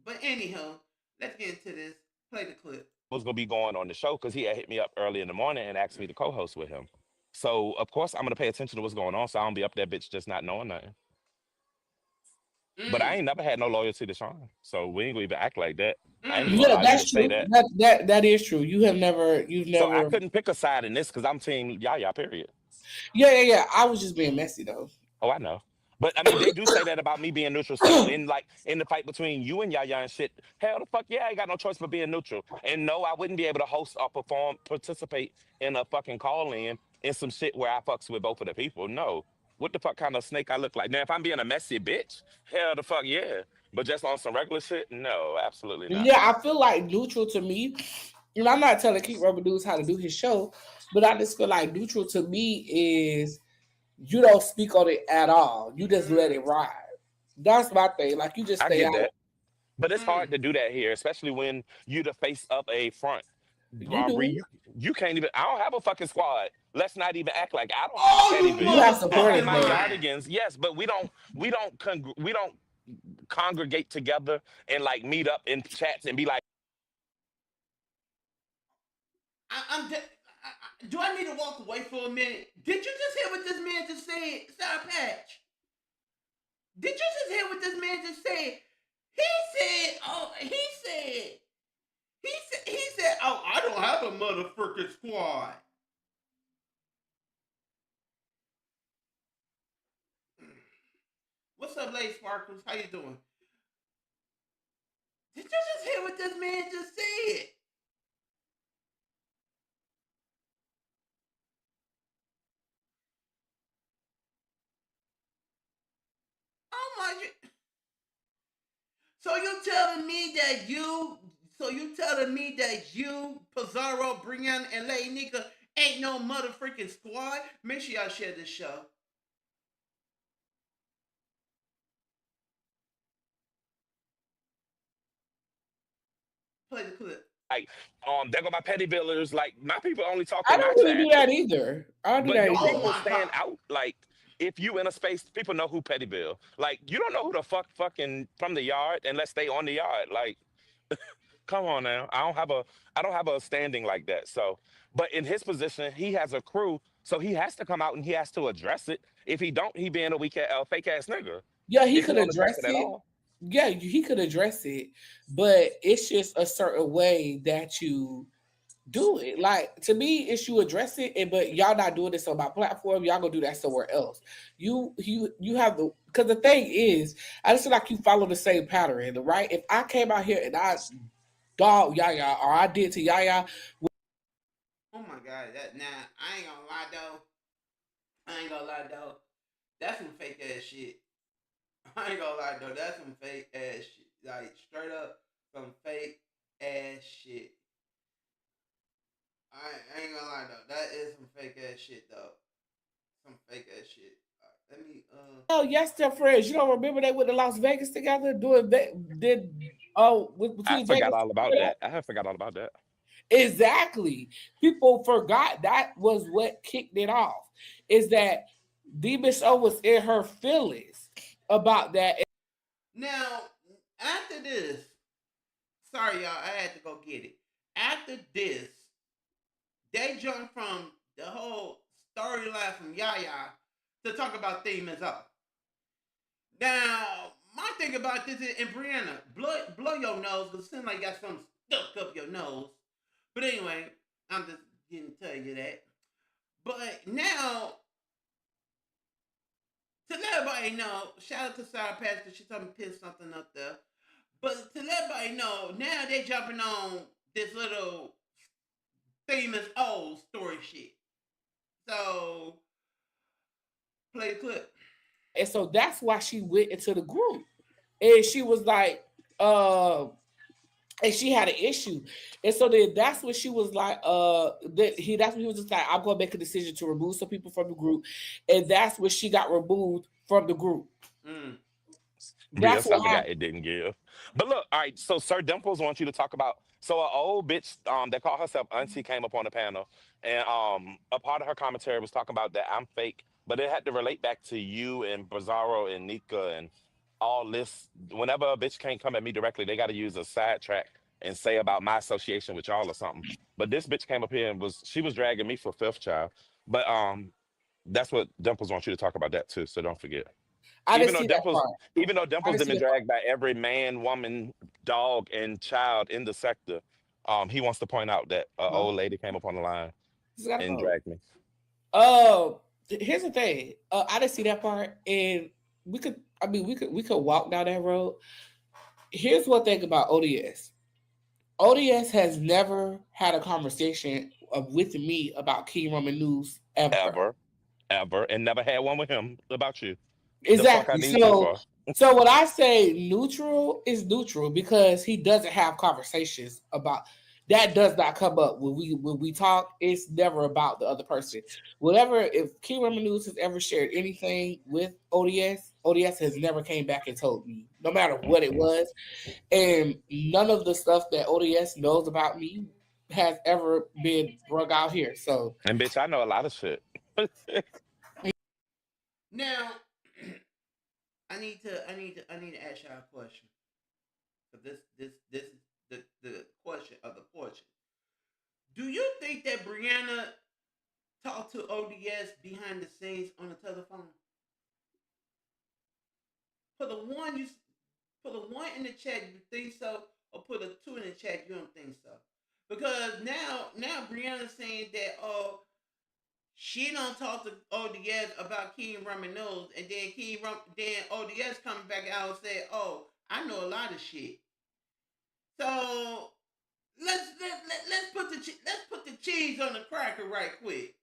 But anyhow, let's get into this. Play the clip. Was gonna be going on the show because he had hit me up early in the morning and asked me to co-host with him. So of course I'm gonna pay attention to what's going on, so I don't be up there bitch just not knowing nothing. But I ain't never had no loyalty to Sean, so we ain't gonna even act like that. I ain't Yeah, gonna that's say true. that. That is true. You've never. So I couldn't pick a side in this because I'm team Yaya, period. Yeah. I was just being messy though. Oh, I know. But I mean, they do say that about me being neutral. So in the fight between you and Yaya and shit, hell the fuck yeah, I ain't got no choice but being neutral. And no, I wouldn't be able to host or participate in a fucking call-in some shit where I fucks with both of the people. No. What the fuck kind of snake I look like? Now, if I'm being a messy bitch, hell the fuck yeah. But just on some regular shit, no, absolutely not. Yeah, I feel like neutral to me, and I'm not telling Keith Rubber Dudes how to do his show, but I just feel like neutral to me is you don't speak on it at all. You just let it ride. That's my thing. Like you just I stay get out. that. But it's hard to do that here, especially when you the face of a front. You do. You can't even. I don't have a fucking squad. Let's not even act like I don't have Oh, a petty you You have bill. All supporters my though. yardigans, yes, but we don't congregate together and like meet up in chats and be like, Do I need to walk away for a minute? Did you just hear what this man just said, Sour Patch? Did you just hear what this man just said? He said, oh, I don't have a motherfucking squad. What's up, Lady Sparkles? How you doing? Did you just hear what this man just said? Oh my God. So you telling me that you, Pizarro, Brianna, and Lady Nika ain't no motherfucking squad? Make sure y'all share this show. Play the clip. there go my petty billers. Like my people only talk I in my don't really chat. do that either. I don't do But that your either. people stand out. Like if you in a space, people know who Petty Bill. Like you don't know who the fucking from the yard unless they on the yard. Like, come on now. I don't have a standing like that. So, but in his position, he has a crew, so he has to come out and he has to address it. If he don't, he being a fake ass nigga. Yeah, he If he could don't address address it at it. all. Yeah, he could address it, but it's just a certain way that you do it. Like, to me, it's you address it, and but y'all not doing this on my platform. Y'all gonna do that somewhere else. You have the, because the thing is, I just feel like you follow the same pattern, right? If I came out here and I dog Yaya, or I did to Yaya. Oh my god, that now I ain't gonna lie though. I ain't gonna lie though. That's some fake ass shit. I ain't gonna lie though. That's some fake ass shit. Like straight up some fake ass shit. I ain't gonna lie though. That is some fake ass shit though. Some fake ass shit. Let me Oh yes, they're friends. You don't remember they went to Las Vegas together doing did I between forgot Vegas. all about that. I have forgot all about that. Exactly. People forgot that was what kicked it off. Is that Demon Show was in her feelings about that. now after this. Sorry y'all, I had to go get it. After this, they jumped from the whole storyline from Yaya to talk about Theme is up. Now, my thing about this is, and Brianna, blow your nose, because it seems like you got something stuck up your nose. But anyway, I'm just getting to tell you that. But now, to let everybody know, shout out to Sarah Pastor, she told me to put something up there. But to let everybody know, now they jumping on this little famous old story shit. So, play the clip. And so that's why she went into the group. And she was like, and she had an issue. And so then that's when she was like, that's when he was just like, I'm gonna make a decision to remove some people from the group. And that's when she got removed from the group. Mm. Real That's what something that happened. it didn't give. But look, all right. So Sir Dimples wants you to talk about. So an old bitch that called herself Auntie came up on the panel, and a part of her commentary was talking about that I'm fake, but it had to relate back to you and Bizarro and Nika and all this. Whenever a bitch can't come at me directly, they got to use a sidetrack and say about my association with y'all or something. But this bitch came up here and she was dragging me for fifth child. But that's what Dimples wants you to talk about that too. So don't forget. I didn't Even though see that Dimples, part. even though I Dimples didn't has see been that part. dragged by every man, woman, dog, and child in the sector, he wants to point out that an Huh? old lady came up on the line Just gotta and go. dragged me. Here's the thing. I didn't see that part, and we could. I mean, we could walk down that road. Here's one thing about ODS. ODS has never had a conversation with me about King Roman news ever. Ever, ever, and never had one with him about you. The fuck I Exactly. need you So, for? so when I say neutral is neutral because he doesn't have conversations about that. Does not come up when we talk. It's never about the other person. Whatever. If King Roman News has ever shared anything with ODS has never came back and told me, no matter what it Mm-mm. was, and none of the stuff that ODS knows about me has ever been brought out here. So And bitch, I know a lot of shit. Now, I need to ask y'all a question. So this is the question of the portion. Do you think that Brianna talked to ODS behind the scenes on the telephone? Put a one you put a one in the chat you think so, or put a two in the chat you don't think so. Because now Brianna's saying that she don't talk to ODS about King Ramanos, and then then ODS coming back out and say, "Oh, I know a lot of shit." So let's put the cheese on the cracker right quick.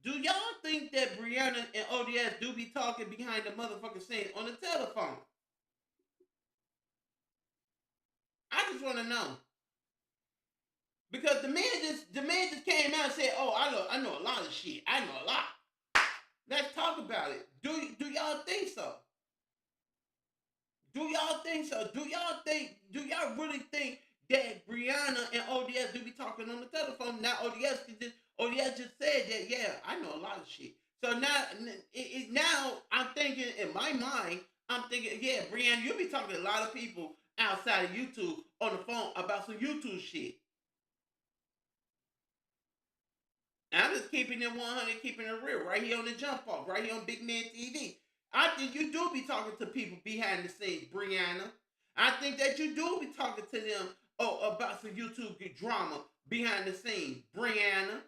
Do y'all think that Brianna and ODS do be talking behind the motherfucking scenes on the telephone? I just want to know because the man just came out and said, "Oh, I know a lot of shit. I know a lot." Let's talk about it. Do y'all think so? Do y'all think so? Do y'all really think that Brianna and ODS do be talking on the telephone? Now ODS just said that, yeah, I know a lot of shit. So now I'm thinking in my mind, I'm thinking, yeah, Brianna, you be talking to a lot of people outside of YouTube on the phone about some YouTube shit. I'm just keeping it 100, keeping it real, right here on the jump off, right here on Big Man TV. I think you do be talking to people behind the scenes, Brianna. I think that you do be talking to them about some YouTube drama behind the scenes. Brianna.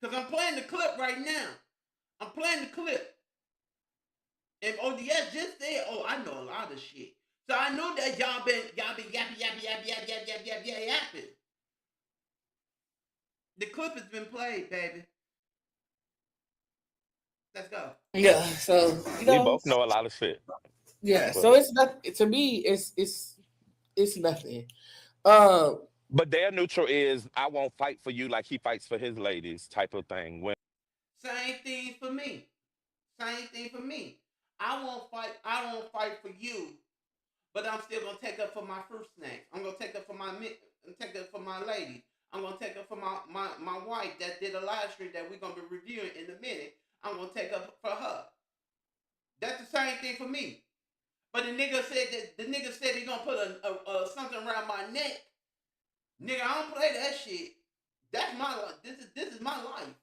Because I'm playing the clip right now. I'm playing the clip. And ODS just said, oh, I know a lot of shit. So I know that y'all been yapping. The clip has been played, baby. Let's go. Yeah, so We both know a lot of shit. yeah, But so it's not to me. It's nothing. Um, but their neutral is I won't fight for you like he fights for his ladies type of thing. When Same thing for me. Same thing for me. I won't fight. I won't fight for you, but I'm still gonna take up for my fruit snacks. I'm gonna take up for take up for my lady. I'm gonna take up for my wife that did a live stream that we're gonna be reviewing in a minute. I'm gonna take up for her. That's the same thing for me. But the nigga said he gonna put a something around my neck. Nigga, I don't play that shit. That's my life. This is my life.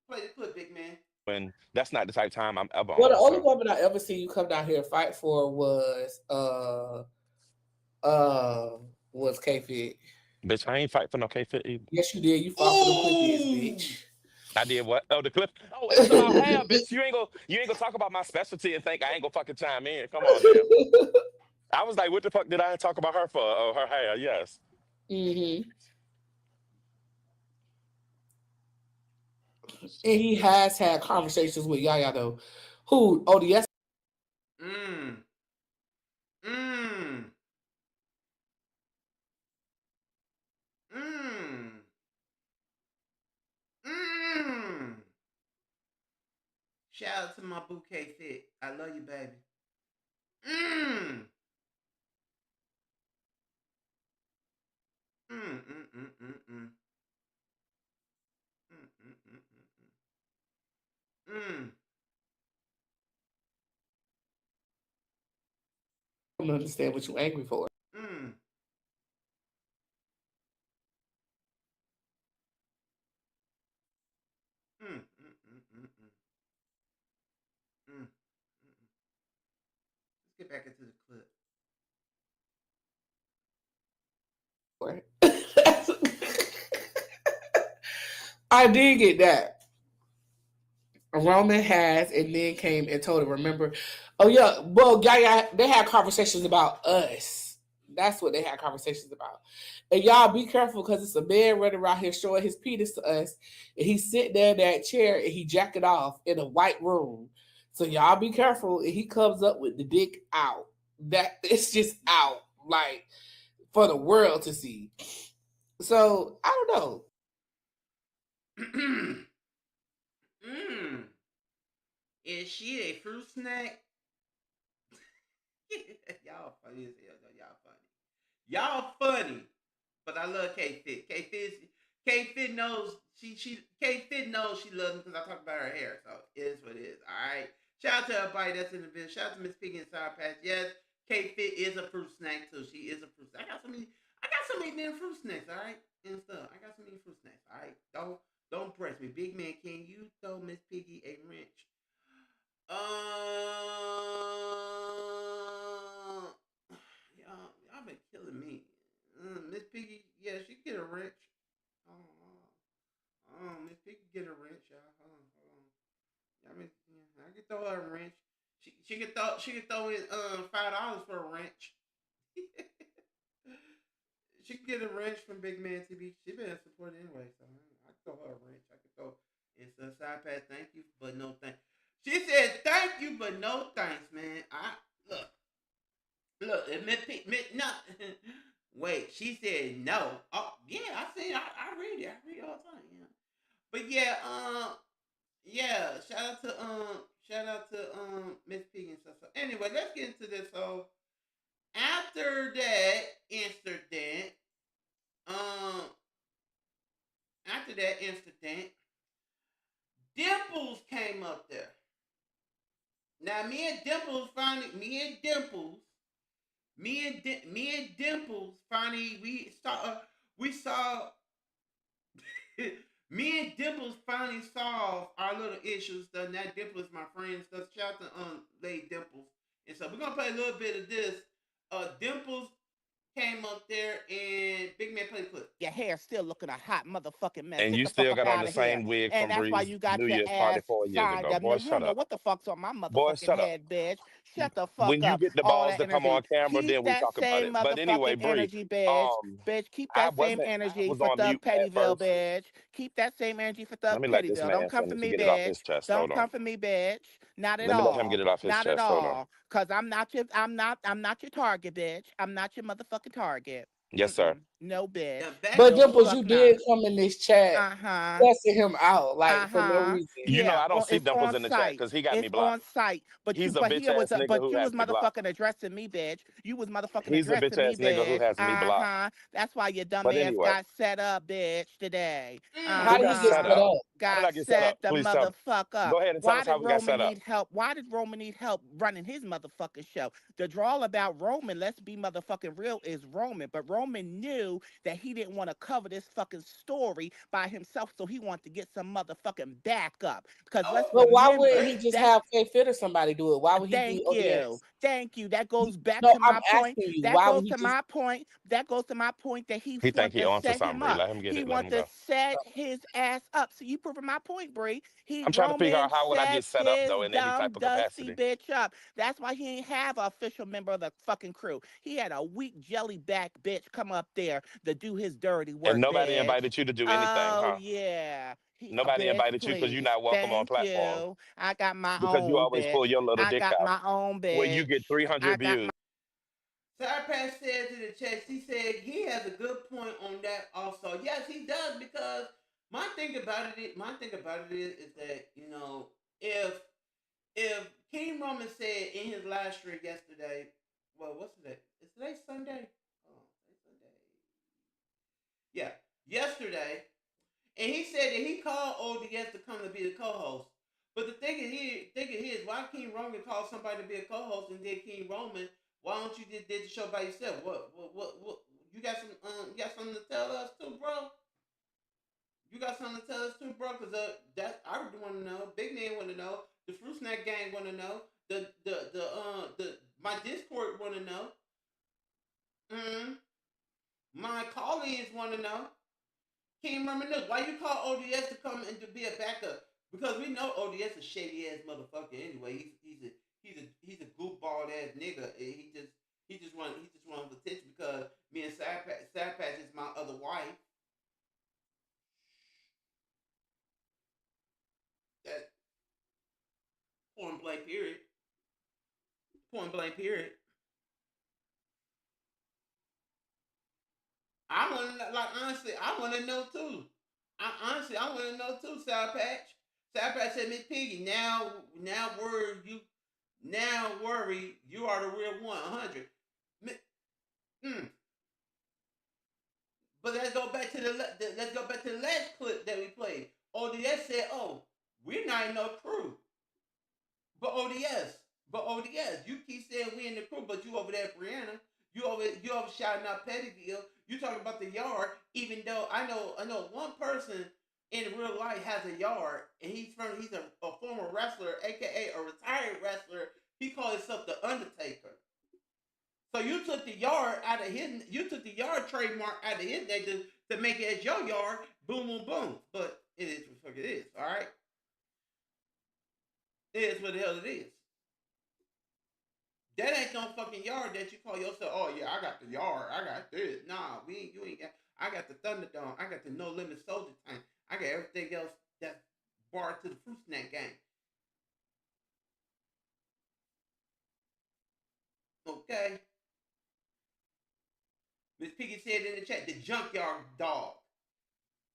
Play the clip, big man. that's not the type of time I'm ever well, the on. only So woman I ever seen you come down here and fight for was K-Fit. bitch, I ain't fight for no K-Fit either. Yes, you did. You fought for them clip bitch. I did what? Oh, the clip. Oh, it was about hair, bitch. You ain't gonna talk about my specialty and think I ain't gonna fucking chime in. Come on now. I was like, what the fuck did I talk about her for? Oh, her hair, yes. Mm-hmm. And he has had conversations with Yaya though, who ODS. Mmm. Mmm. Mmm. Mmm. Shout out to my bouquet fit. I love you, baby. Mmm. Mmm. Mmm. Mmm. Mmm. Mmm. Mmm. Mmm. Mmm. Mmm. I don't understand what you angry for. Mmm. Mmm. Mmm. Mmm. Mmm. Mmm. Let's get back into the clip. I did get that. Roman has, and then came and told him, remember? Oh, yeah. Well, Yaya, they had conversations about us. That's what they had conversations about. And y'all be careful because it's a man running around here showing his penis to us. And he's sitting there in that chair and he jack it off in a white room. So y'all be careful. And he comes up with the dick out. That it's just out. Like for the world to see. So I don't know. Mmm. Is she a fruit snack? Y'all funny as hell, though. Y'all funny. Y'all funny. But I love K Fit. K Fit knows K Fit knows she loves me because I talk about her hair. So it is what it is. Alright. Shout out to everybody that's in the video. Shout out to Miss Piggy and Sour Patch. Yes, K Fit is a fruit snack too. She is a fruit snack. I got so many damn fruit snacks, alright? And stuff. I got so many fruit snacks. Alright. Don't press me. Big man, can you throw Miss Piggy a wrench? Y'all been killing me. Miss Piggy, yeah, she get a wrench. Miss Piggy get a wrench, y'all. Hold on. I mean, yeah, I can throw her a wrench. She can throw in $5 for a wrench. She can get a wrench from Big Man TV. She been supported anyway, so I can throw her a wrench. I can throw it's a side pass. Thank you, but no thanks. She said thank you, but no thanks, man. I look. Not. Wait, she said no. Oh yeah, I see. I read it. I read it all the time. Yeah, but yeah, yeah. Shout out to Miss Piggy and stuff. So anyway, let's get into this. So after that incident, um, after that incident, Dimples came up there. Now me and Dimples finally we saw me and Dimples finally solved our little issues. Stuff. Now Dimples is my friend. Stuff. Shout out to Lady Dimples. And so we're gonna play a little bit of this. Dimples came up there and Big Man played the clip. Your hair still looking a hot motherfucking mess. And Get you the fuck still up got on out the of here. same wig And from that's why Bree's you got New your Year's party ass 4 years signed ago. up. No, Boy, you don't shut know up. what the fuck's on my Boy, motherfucking shut up. head, bitch. Shut the When fuck you up. get the All balls that to come on energy. camera, Keep then we that talk about same it. But anyway, motherfucking Bree, energy, bitch. um, Bitch, keep I that same wasn't. I energy was for on Thug mute at Pettyville, first. bitch. Keep that same energy for Thug Let me let this Pettyville. Don't man come for finish and me, get it off his bitch. chest. Don't Hold on. come for me, bitch. Not at Let me let him all. get it off his Not at chest. Hold on. all. Cause I'm not your target, bitch. I'm not your motherfucking target. Yes, sir. No, bitch. Now back But No, the Dimples, fuck you not. did come in this chat Uh-huh. cussing him out like for no reason. You know Yeah, I don't see it's Dimples on in the chat site. because he got me It's blocked. on site. He's a bitch ass nigga But who you has was me blocked. motherfucking addressing me, bitch. You was motherfucking He's a bitch addressing me, ass nigga who bitch. has me blocked. That's why your dumb But ass anyway, got set up, bitch, today. How who did got he get set set Uh-huh. up? up? How did Got I get set up? set the Please tell me. motherfucker up. Go ahead and tell Why us how did we got Roman set up. need help? Why did Roman need help running his motherfucking show? The drawl about Roman, let's be motherfucking real, is Roman. But Roman knew that he didn't want to cover this fucking story by himself, so he wanted to get some motherfucking backup. Because let's But why wouldn't remember he just that. have K Fit or somebody do it? Why would he be Thank you. ODS? Thank you. That goes back No, to I'm my point. asking you, That why would goes he to just my point. That goes to my point that he He think want he to on to set something, him Bree. up. Let him get He it. Let want him to go. set his ass up. So you proving my point, Bree. I'm trying to figure Roman out how would I set get set up his though in any type dumb of dusty capacity. bitch up. That's why he ain't have an official member of the fucking crew. He had a weak jelly back bitch come up there to do his dirty And work, nobody bitch. invited you to do anything, Oh huh? yeah. Nobody Bitch, invited you because you're please. not welcome on Thank platforms you. I got my because you own always pull bitch. your little I dick got out my own when you bitch. get I 300 got views. Side Pass said to the chat, he said he has a good point on that also. Yes, he does, because my thing about it is that, if King Roman said in his live stream yesterday, well, what's today? Is today Sunday? Oh, today's Sunday. Yeah, yesterday, and he said that he called ODS to come to be the co-host. But the thing is, why King Roman called somebody to be a co-host, and then King Roman, why don't you did the show by yourself? What? You got you got something to tell us too, bro? You got something to tell us too, bro? Because that I would want to know. Big Man want to know. The Fruit Snack Gang want to know. The my Discord want to know. Mm. My colleagues want to know. Can't remember this. Why you call ODS to come and to be a backup? Because we know ODS a shady ass motherfucker anyway. He's a goofball ass nigga. And he just wants attention because me and Side Patch is my other wife. That point blank period. Point blank period. I want to, like, honestly, I want to know too. I want to know too. Side Patch. Side Patch said, Miss Piggy. Now worry, you are the real 100. Mm. But let's go back to the last clip that we played. ODS said, "Oh, we're not in no crew." But ODS, you keep saying we in the crew, but you over there, Brianna. You over shouting out Pettyville. You talking about the yard, even though I know one person in real life has a yard, and he's a former wrestler, aka a retired wrestler. He calls himself the Undertaker. So you took the yard out of his, you took the yard trademark out of his name to make it as your yard. Boom, boom, boom. But it is what the fuck it is. All right, it is what the hell it is. That ain't no fucking yard that you call yourself. Oh yeah, I got the yard. I got this. Nah, you ain't got. I got the Thunderdome. I got the No Limit Soldier Tank. I got everything else that's barred to the Fruit Snack Gang. Okay. Miss Piggy said in the chat, the junkyard dog.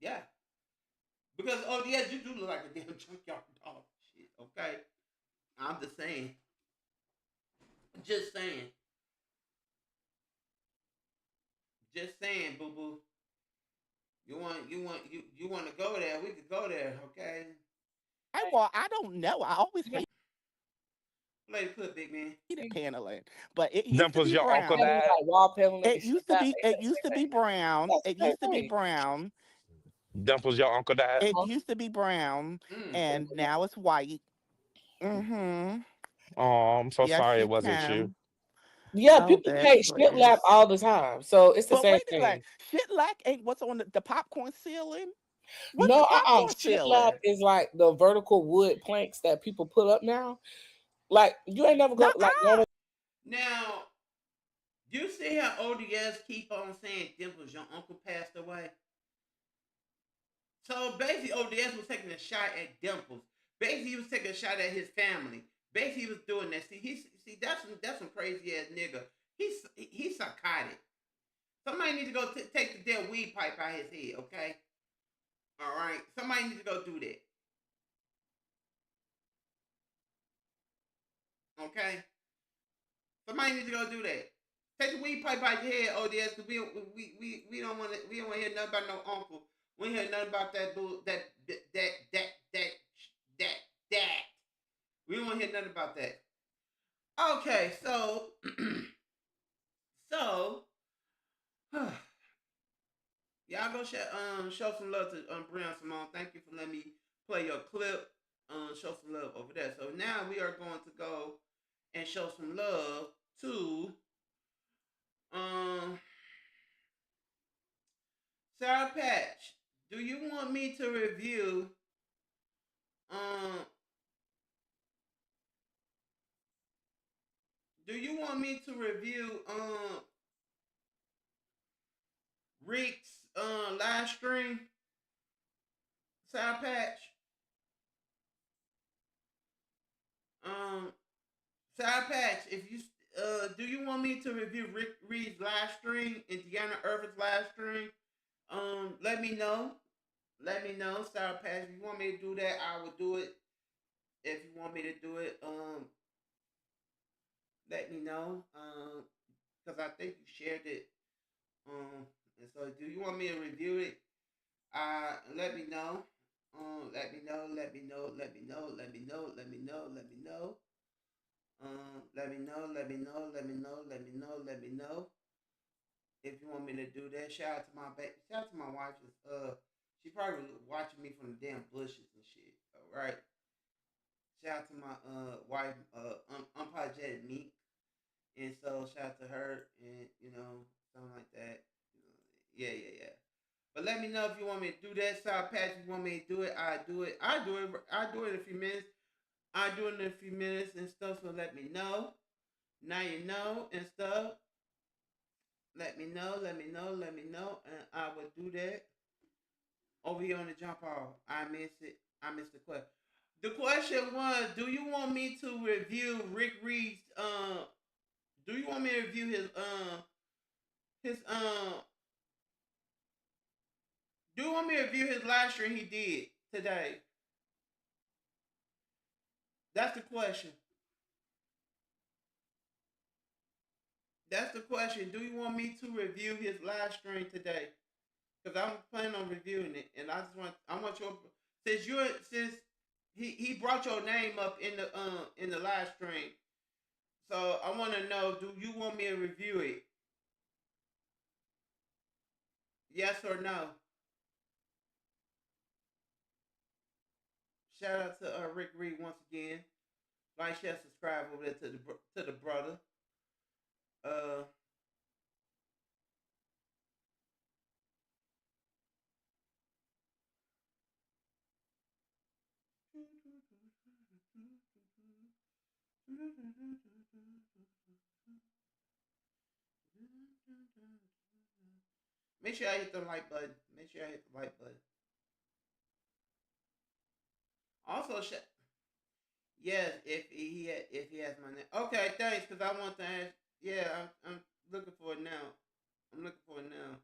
Yeah. Because yes, you do look like a damn junkyard dog. Shit. Okay. I'm just saying. Just saying. Just saying, boo boo. You want to go there? We could go there, okay? I don't know. I always Play the clip, big man. hated paneling, but it used to Dimples, be your uncle brown. Having died. like wall paneling and It shit. used to be. It used to be brown. That's It the used to be same thing. brown. Dimples, your uncle died. It used to be brown, Mm. and now it's white. Mm-hmm. Oh, I'm so Yes, sorry you it wasn't you. can. Yeah, Oh, people that's take shit lap hilarious. all the time, so it's the But same wait a minute, thing. shit lack ain't what's on the popcorn ceiling. What's No, the popcorn shiplap ceiling? is like the vertical wood planks that people put up now. Like you ain't never go like Nuh-uh. Now, you see how ODS keep on saying Dimples, your uncle passed away? So basically, ODS was taking a shot at Dimples. Basically, he was taking a shot at his family. Basically, he was doing that. See, that's some crazy ass nigga. He's psychotic. Somebody needs to go take the damn weed pipe out his head, okay? All right, somebody needs to go do that, okay? Somebody needs to go do that. Take the weed pipe out your head, ODS, because we don't want to hear nothing about no uncle. We ain't hear nothing about that bull that. We don't want to hear nothing about that. Okay, so so y'all go show some love to Brian Simone. Thank you for letting me play your clip. Show some love over there. So now we are going to go and show some love to um Sour Patch. Do you want me to review um do you want me to review Rick's live stream? Sour Patch? Um Sour Patch, if you do you want me to review Rick Reed's live stream and Deanna Irvin's live stream? Let me know. Let me know, Sour Patch. If you want me to do that, I will do it. If you want me to do it, let me know. Because I think you shared it. And so do you want me to review it? Let me know. Let me know. Let me know. Let me know. Let me know. Let me know. Let me know. Let me know. Let me know. Let me know. Let me know. Let me know. If you want me to do that, shout out to my shout out to my wife. She probably was watching me from the damn bushes and shit. All right. Shout out to my wife, unapologetic meek, and so shout out to her, and something like that. Yeah, yeah, yeah. But let me know if you want me to do that. Sour Patch, if you want me to do it, I do it. I do it. I do it in a few minutes. I do it in a few minutes and stuff. So let me know. Now you know and stuff. Let me know. Let me know. Let me know, and I will do that. Over here on the jump off, I missed it. I missed the question. The question was, do you want me to review Rick Reed's do you want me to review his do you want me to review his live stream he did today? That's the question. That's the question. Do you want me to review his live stream today? Because I'm planning on reviewing it, and I want your since he brought your name up in the live stream, so I want to know, do you want me to review it? Yes or no? Shout out to Rick Reed once again. Like, share, subscribe over there to the brother. Uh, make sure I hit the like button. Make sure I hit the like button. Also, yes, if he has my name. Okay, thanks. Because I want to ask. Yeah, I'm looking for it now. I'm looking for it now.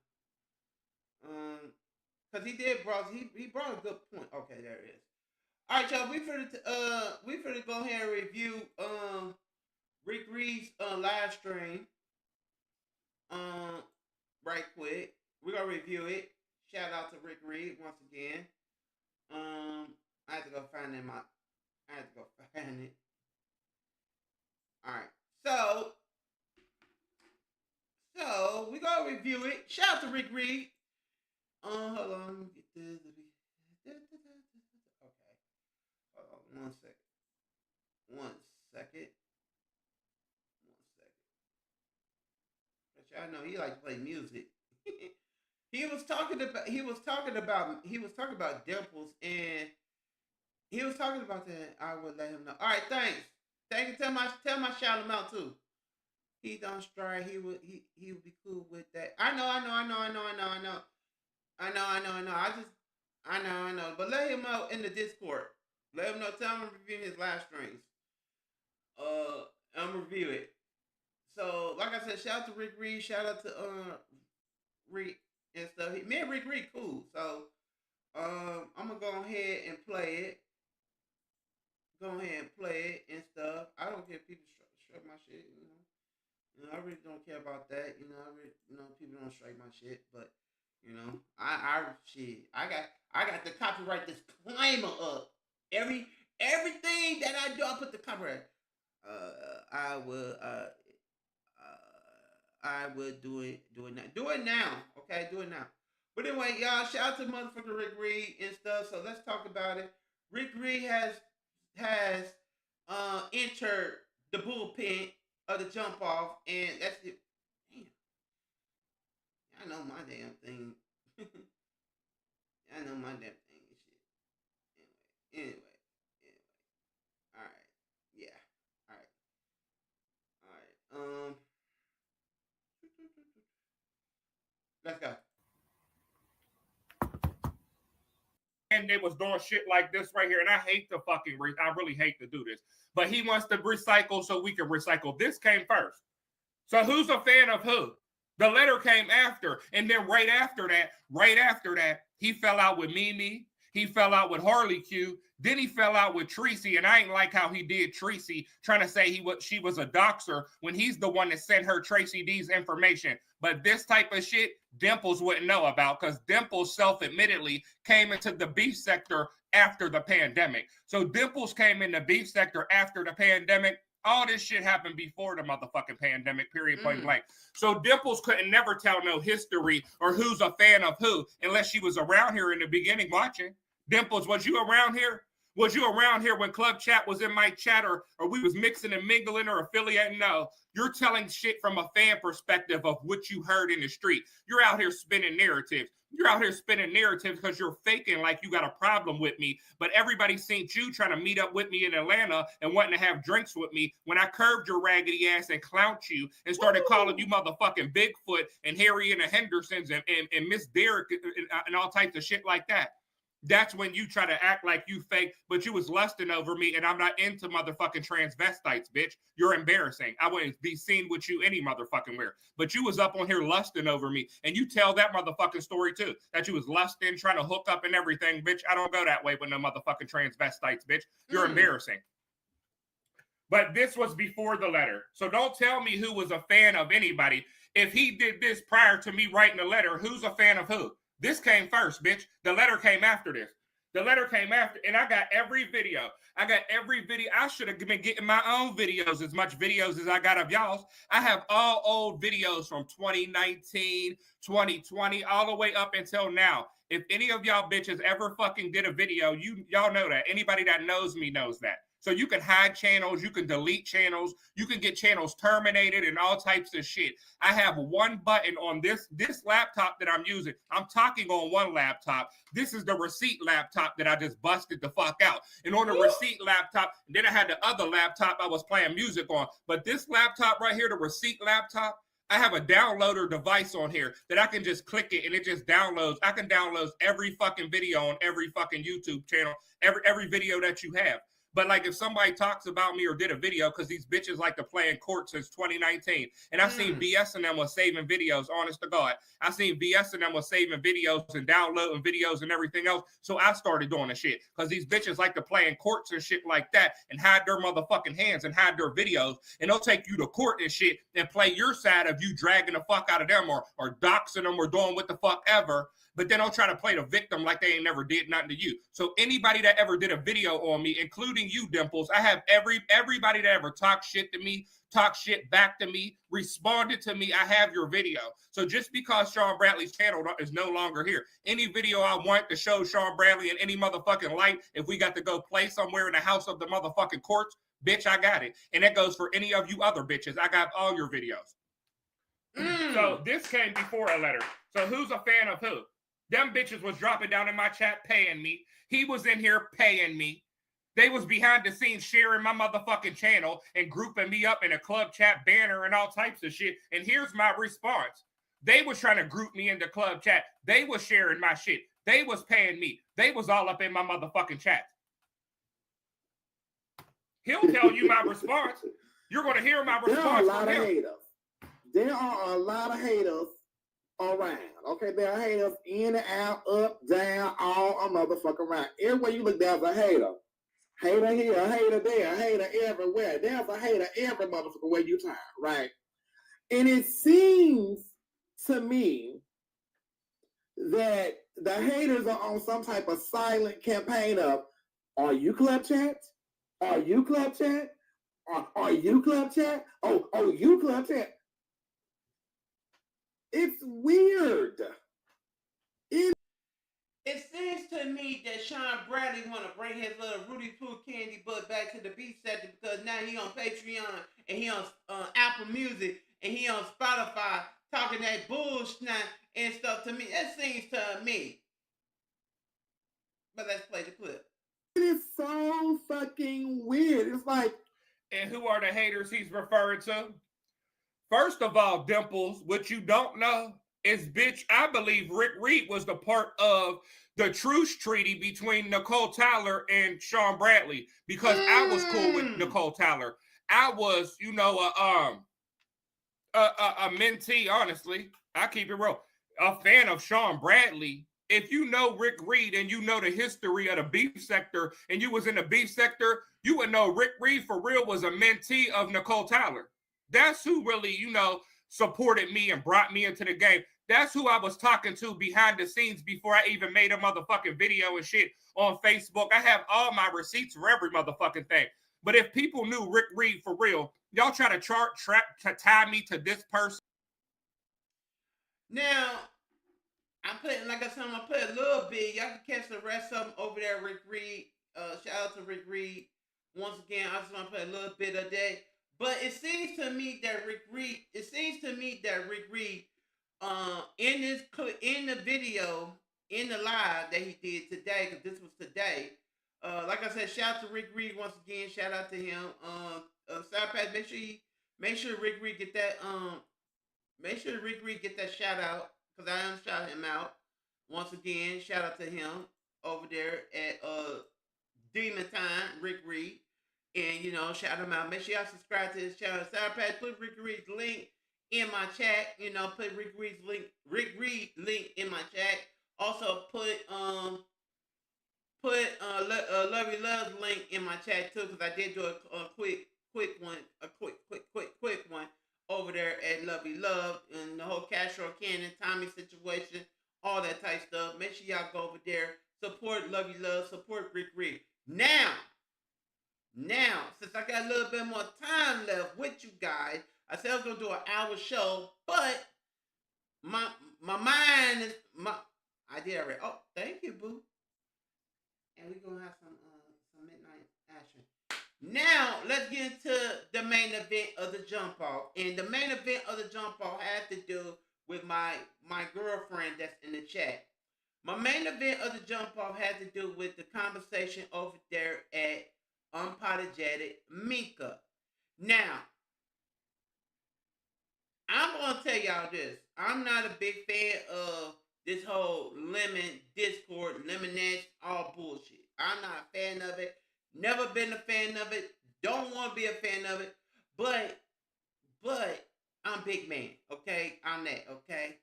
Because he brought a good point. Okay, there it is. All right, y'all. We finna go ahead and review Rick Reed's live stream right quick. We're gonna review it. Shout out to Rick Reed once again. I have to go find it. I have to go find it. All right. So we gonna review it. Shout out to Rick Reed. Hold on. Let me get this. Okay. Hold on. 1 second. 1 second. 1 second. Y'all know he like to play music. He was talking about Dimples, and he was talking about that. I would let him know. All right, thanks. Thank you. Tell my shout him out too. He don't strike. He would be cool with that. I know. I know. But let him know in the Discord. Let him know. Tell him I'm reviewing his live streams. I'm review it. So, like I said, shout out to Rick Reed. Shout out to Rick and stuff. Me and Rick Reed cool. So, I'm gonna go ahead and play it. Go ahead and play it and stuff. I don't care if people strike my shit. You know, I really don't care about that. You know, people don't strike my shit, but you know, I got the copyright disclaimer up. Everything that I do, I put the copyright. I would do it now. Do it now, okay? Do it now. But anyway, y'all, shout out to motherfucking Rick Reed and stuff. So let's talk about it. Rick Reed has entered the bullpen of the jump off, and that's it. Damn. I know my damn thing. I know my damn thing and shit. Anyway. All right. Yeah. All right. Let's go. And they was doing shit like this right here, and I really hate to do this, but he wants to recycle so we can recycle. This came first. So who's a fan of who? The letter came after, and then right after that, he fell out with Mimi. He fell out with Harley Q. Then he fell out with Tracy, and I ain't like how he did Tracy, trying to say she was a doxer when he's the one that sent her Tracy D's information. But this type of shit, Dimples wouldn't know about, because Dimples self-admittedly came into the beef sector after the pandemic. So Dimples came in the beef sector after the pandemic. All this shit happened before the motherfucking pandemic, period, point blank. So Dimples couldn't never tell no history or who's a fan of who unless she was around here in the beginning watching. Dimples, was you around here? Was you around here when Club Chat was in my chat, or we was mixing and mingling or affiliating? No, you're telling shit from a fan perspective of what you heard in the street. You're out here spinning narratives. You're out here spinning narratives because you're faking like you got a problem with me. But everybody seen you trying to meet up with me in Atlanta and wanting to have drinks with me when I curved your raggedy ass and clowned you and started calling you motherfucking Bigfoot and Harry and the Hendersons and Miss Derrick and all types of shit like that. That's when you try to act like you fake, but you was lusting over me, and I'm not into motherfucking transvestites, bitch. You're embarrassing. I wouldn't be seen with you any motherfucking where. But you was up on here lusting over me, and you tell that motherfucking story too, that you was lusting, trying to hook up and everything, bitch. I don't go that way with no motherfucking transvestites, bitch. You're embarrassing. But this was before the letter. So don't tell me who was a fan of anybody. If he did this prior to me writing the letter, who's a fan of who? This came first, bitch. The letter came after this. The letter came after, and I got every video. I should have been getting my own videos, as much videos as I got of y'all's. I have all old videos from 2019, 2020, all the way up until now. If any of y'all bitches ever fucking did a video, y'all know that. Anybody that knows me knows that. So you can hide channels, you can delete channels, you can get channels terminated and all types of shit. I have one button on this laptop that I'm using. I'm talking on one laptop. This is the receipt laptop that I just busted the fuck out. And on the receipt laptop, then I had the other laptop I was playing music on. But this laptop right here, the receipt laptop, I have a downloader device on here that I can just click it and it just downloads. I can download every fucking video on every fucking YouTube channel, every video that you have. But like if somebody talks about me or did a video, because these bitches like to play in court since 2019. And I've seen BS and them was saving videos, honest to God. I've seen BS and them was saving videos and downloading videos and everything else. So I started doing the shit. Because these bitches like to play in courts and shit like that and hide their motherfucking hands and hide their videos. And they'll take you to court and shit and play your side of you dragging the fuck out of them or doxing them or doing what the fuck ever. But then they'll try to play the victim like they ain't never did nothing to you. So anybody that ever did a video on me, including you, Dimples, I have everybody that ever talked shit to me, talked shit back to me, responded to me, I have your video. So just because Sean Bradley's channel is no longer here, any video I want to show Sean Bradley in any motherfucking light, if we got to go play somewhere in the house of the motherfucking courts, bitch, I got it. And that goes for any of you other bitches. I got all your videos. So this came before a letter. So who's a fan of who? Them bitches was dropping down in my chat paying me. He was in here paying me. They was behind the scenes sharing my motherfucking channel and grouping me up in a club chat banner and all types of shit. And here's my response. They was trying to group me into club chat. They was sharing my shit. They was paying me. They was all up in my motherfucking chat. He'll tell you my response. You're going to hear my response. There are a lot of haters. There are a lot of haters around. Okay, there are haters in and out, up, down, all a motherfucker around. Everywhere you look, there's a hater. Hater here, a hater there, a hater everywhere. There's a hater every motherfucker way you turn, right? And it seems to me that the haters are on some type of silent campaign of, are you club chat? Are you club chat? Are you club chat? Oh, you club chat. It's weird. It seems to me that Sean Bradley want to bring his little Rudy Poo candy butt back to the beat section because now he on Patreon and he on Apple Music and he on Spotify talking that bullshit and stuff to me. That seems to me. But let's play the clip. It is so fucking weird. It's like... And who are the haters he's referring to? First of all, Dimples, what you don't know is, bitch, I believe Rick Reed was the part of the truce treaty between Nicole Tyler and Sean Bradley because I was cool with Nicole Tyler. I was, you know, a mentee, honestly. I keep it real. A fan of Sean Bradley. If you know Rick Reed and you know the history of the beef sector and you was in the beef sector, you would know Rick Reed for real was a mentee of Nicole Tyler. That's who really, you know, supported me and brought me into the game. That's who I was talking to behind the scenes before I even made a motherfucking video and shit on Facebook. I have all my receipts for every motherfucking thing. But if people knew Rick Reed for real, y'all try to to tie me to this person. Now, I'm putting, like I said, I'm going to put a little bit. Y'all can catch the rest of them over there, Rick Reed. Shout out to Rick Reed. Once again, I just want to put a little bit of that. But it seems to me that Rick Reed, in the video, in the live that he did today, because this was today. Like I said, shout out to Rick Reed once again. Shout out to him. Side Pass, make sure Rick Reed get that shout out, because I shout him out. Once again, shout out to him over there at Demon Time, Rick Reed. And, you know, shout him out. Make sure y'all subscribe to his channel. Side Pass, put Rick Reed's link in my chat. You know, put Rick Reed link in my chat. Also put Lovey Love's link in my chat too, because I did do a quick one over there at Lovey Love and the whole Castro Cannon, Tommy situation, all that type stuff. Make sure y'all go over there, support Lovey Love, support Rick Reed. Now, since I got a little bit more time left with you guys, I said I was gonna do an hour show, but my mind is I did already. Oh, thank you, boo. And we're gonna have some midnight action. Now, let's get into the main event of the jump off. And the main event of the jump off had to do with my girlfriend that's in the chat. My main event of the jump off had to do with the conversation over there at Unapologetic Mika. Now, I'm going to tell y'all this. I'm not a big fan of this whole lemon Discord, lemonade, all bullshit. I'm not a fan of it. Never been a fan of it. Don't want to be a fan of it. But I'm big man, okay? I'm that, okay?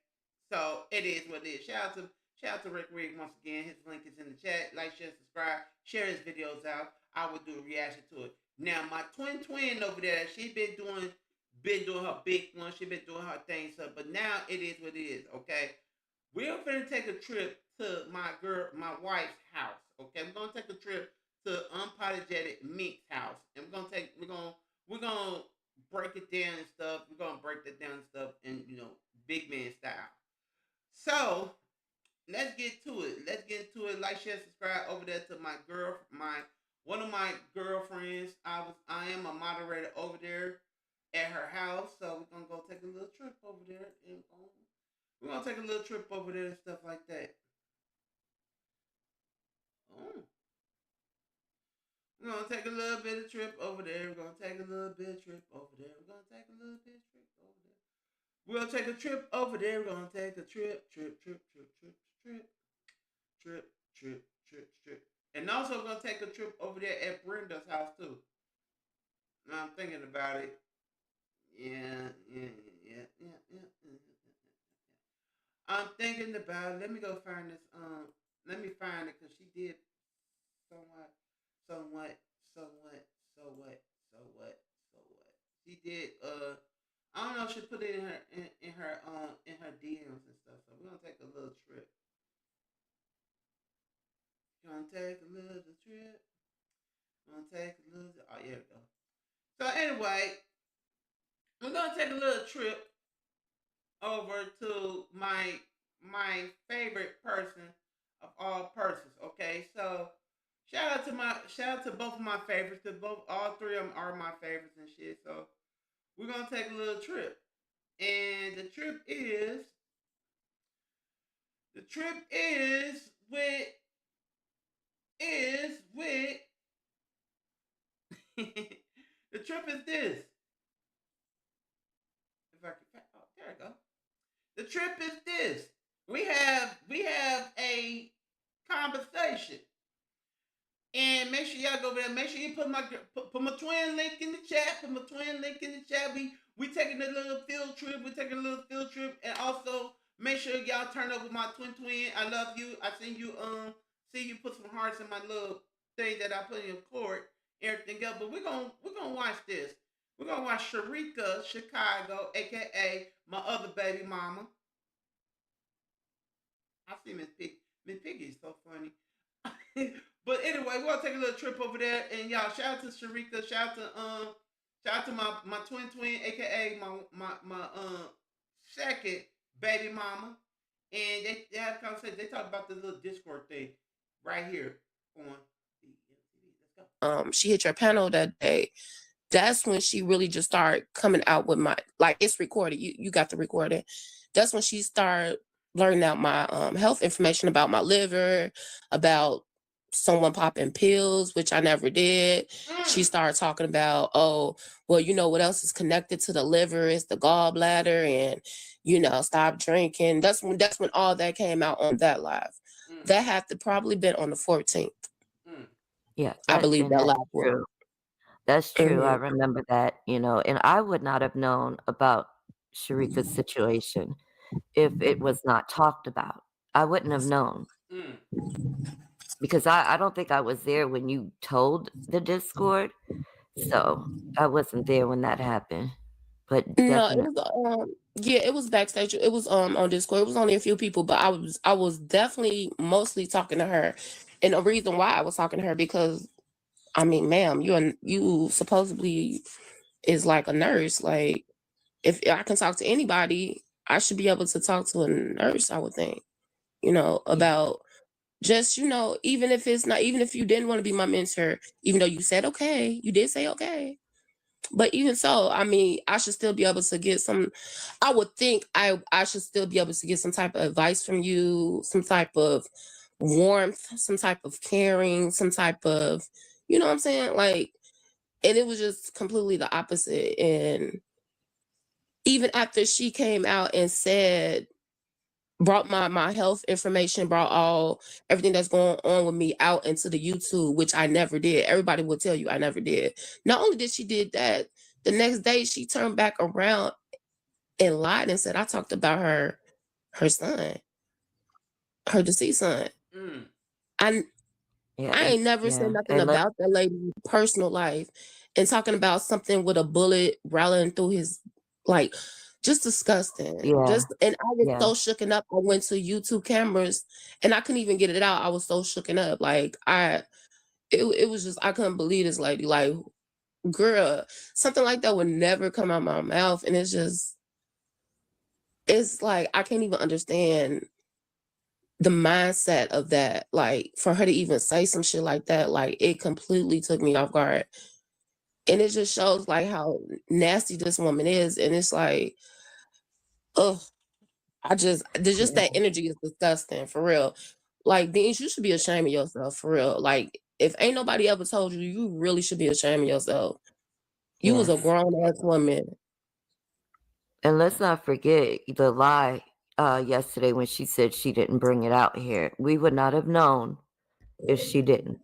So it is what it is. Shout out to Rick Reed once again. His link is in the chat. Like, share, subscribe. Share his videos out. I will do a reaction to it. Now, my twin over there, she's been doing her big one. She's been doing her thing. So, but now it is what it is, okay? We're going to take a trip to my wife's house, okay? We're going to take a trip to Unapologetic Mink's house. And we're gonna break it down and stuff. We're going to break it down and stuff in, you know, big man style. So, let's get to it. Like, share, subscribe over there to one of my girlfriends. I am a moderator over there. at her house. So we're gonna go take a little trip over there, and we're gonna take a little trip over there and stuff like that. Oh. We're gonna take a little bit of trip over there. We're gonna take a little bit of trip over there. We're gonna take a little bit of trip over there. We're gonna take a trip over there. We're gonna take a trip. And also we're gonna take a trip over there at Brenda's house too. Now I'm thinking about it. Yeah. I'm thinking about it. Let me go find this. Let me find it because she did somewhat. She did. I don't know if she put it in her DMs and stuff. So we're gonna take a little trip. Gonna take a little trip. Gonna take a little. Oh, yeah, we go. So anyway, we're gonna take a little trip over to my favorite person of all persons. Okay, so shout out to both of my favorites. Cause all three of them are my favorites and shit. So we're gonna take a little trip, and the trip is with the trip is this. If I can, oh, there we go. The trip is this. We have a conversation, and make sure y'all go over there. Make sure you put my twin link in the chat. Put my twin link in the chat. We taking a little field trip. We taking a little field trip, and also make sure y'all turn over my twin. I love you. I see you put some hearts in my little thing that I put in your court. Everything else, but we're gonna watch this. We're gonna watch Sharika Chicago, aka my other baby mama. I see Miss Piggy. Miss Piggy is so funny. But anyway, we're gonna take a little trip over there, and y'all shout out to Sharika, shout out to my twin, aka my second baby mama, and they have a conversation. They talk about the little Discord thing right here on BMTV. Let's go. She hit your panel that day. That's when she really just started coming out with my, like, it's recorded. You got the recording. That's when she started learning out my health information about my liver, about someone popping pills, which I never did. She started talking about, oh, well, you know what else is connected to the liver is the gallbladder, and stop drinking. That's when all that came out on that live. That had to probably been on the 14th. Yeah, I believe that live was. That's true. I remember that, and I would not have known about Sharika's situation if it was not talked about. I wouldn't have known. Because I don't think I was there when you told the Discord. So I wasn't there when that happened. But no, it was backstage. It was on Discord. It was only a few people, but I was definitely mostly talking to her. And the reason why I was talking to her, because I mean, ma'am, you supposedly is like a nurse. Like, if I can talk to anybody, I should be able to talk to a nurse, I would think, about just, even if you didn't want to be my mentor, even though you said okay, you did say okay. But even so, I mean, I should still be able to get I would think I should still be able to get some type of advice from you, some type of warmth, some type of caring, some type of, you know what I'm saying? Like, and it was just completely the opposite. And even after she came out and said, brought my health information, brought everything that's going on with me out into the YouTube, which I never did. Everybody will tell you I never did. Not only did she did that, the next day she turned back around and lied and said I talked about her son, her deceased son. I ain't never said nothing about that lady's personal life, and talking about something with a bullet rattling through his, like, just disgusting. And I was so shooken up. I went to YouTube cameras and I couldn't even get it out. I was so shooken up. Like, it was just, I couldn't believe this lady. Like, girl, something like that would never come out my mouth. And it's like, I can't even understand the mindset of that. Like, for her to even say some shit like that, like, it completely took me off guard. And it just shows like how nasty this woman is. And it's like, ugh, there's just that energy is disgusting for real. Like, Beans, you should be ashamed of yourself for real. Like, if ain't nobody ever told you, you really should be ashamed of yourself. You was a Yes. grown ass woman. And let's not forget the lie yesterday when she said she didn't bring it out here. We would not have known if she didn't.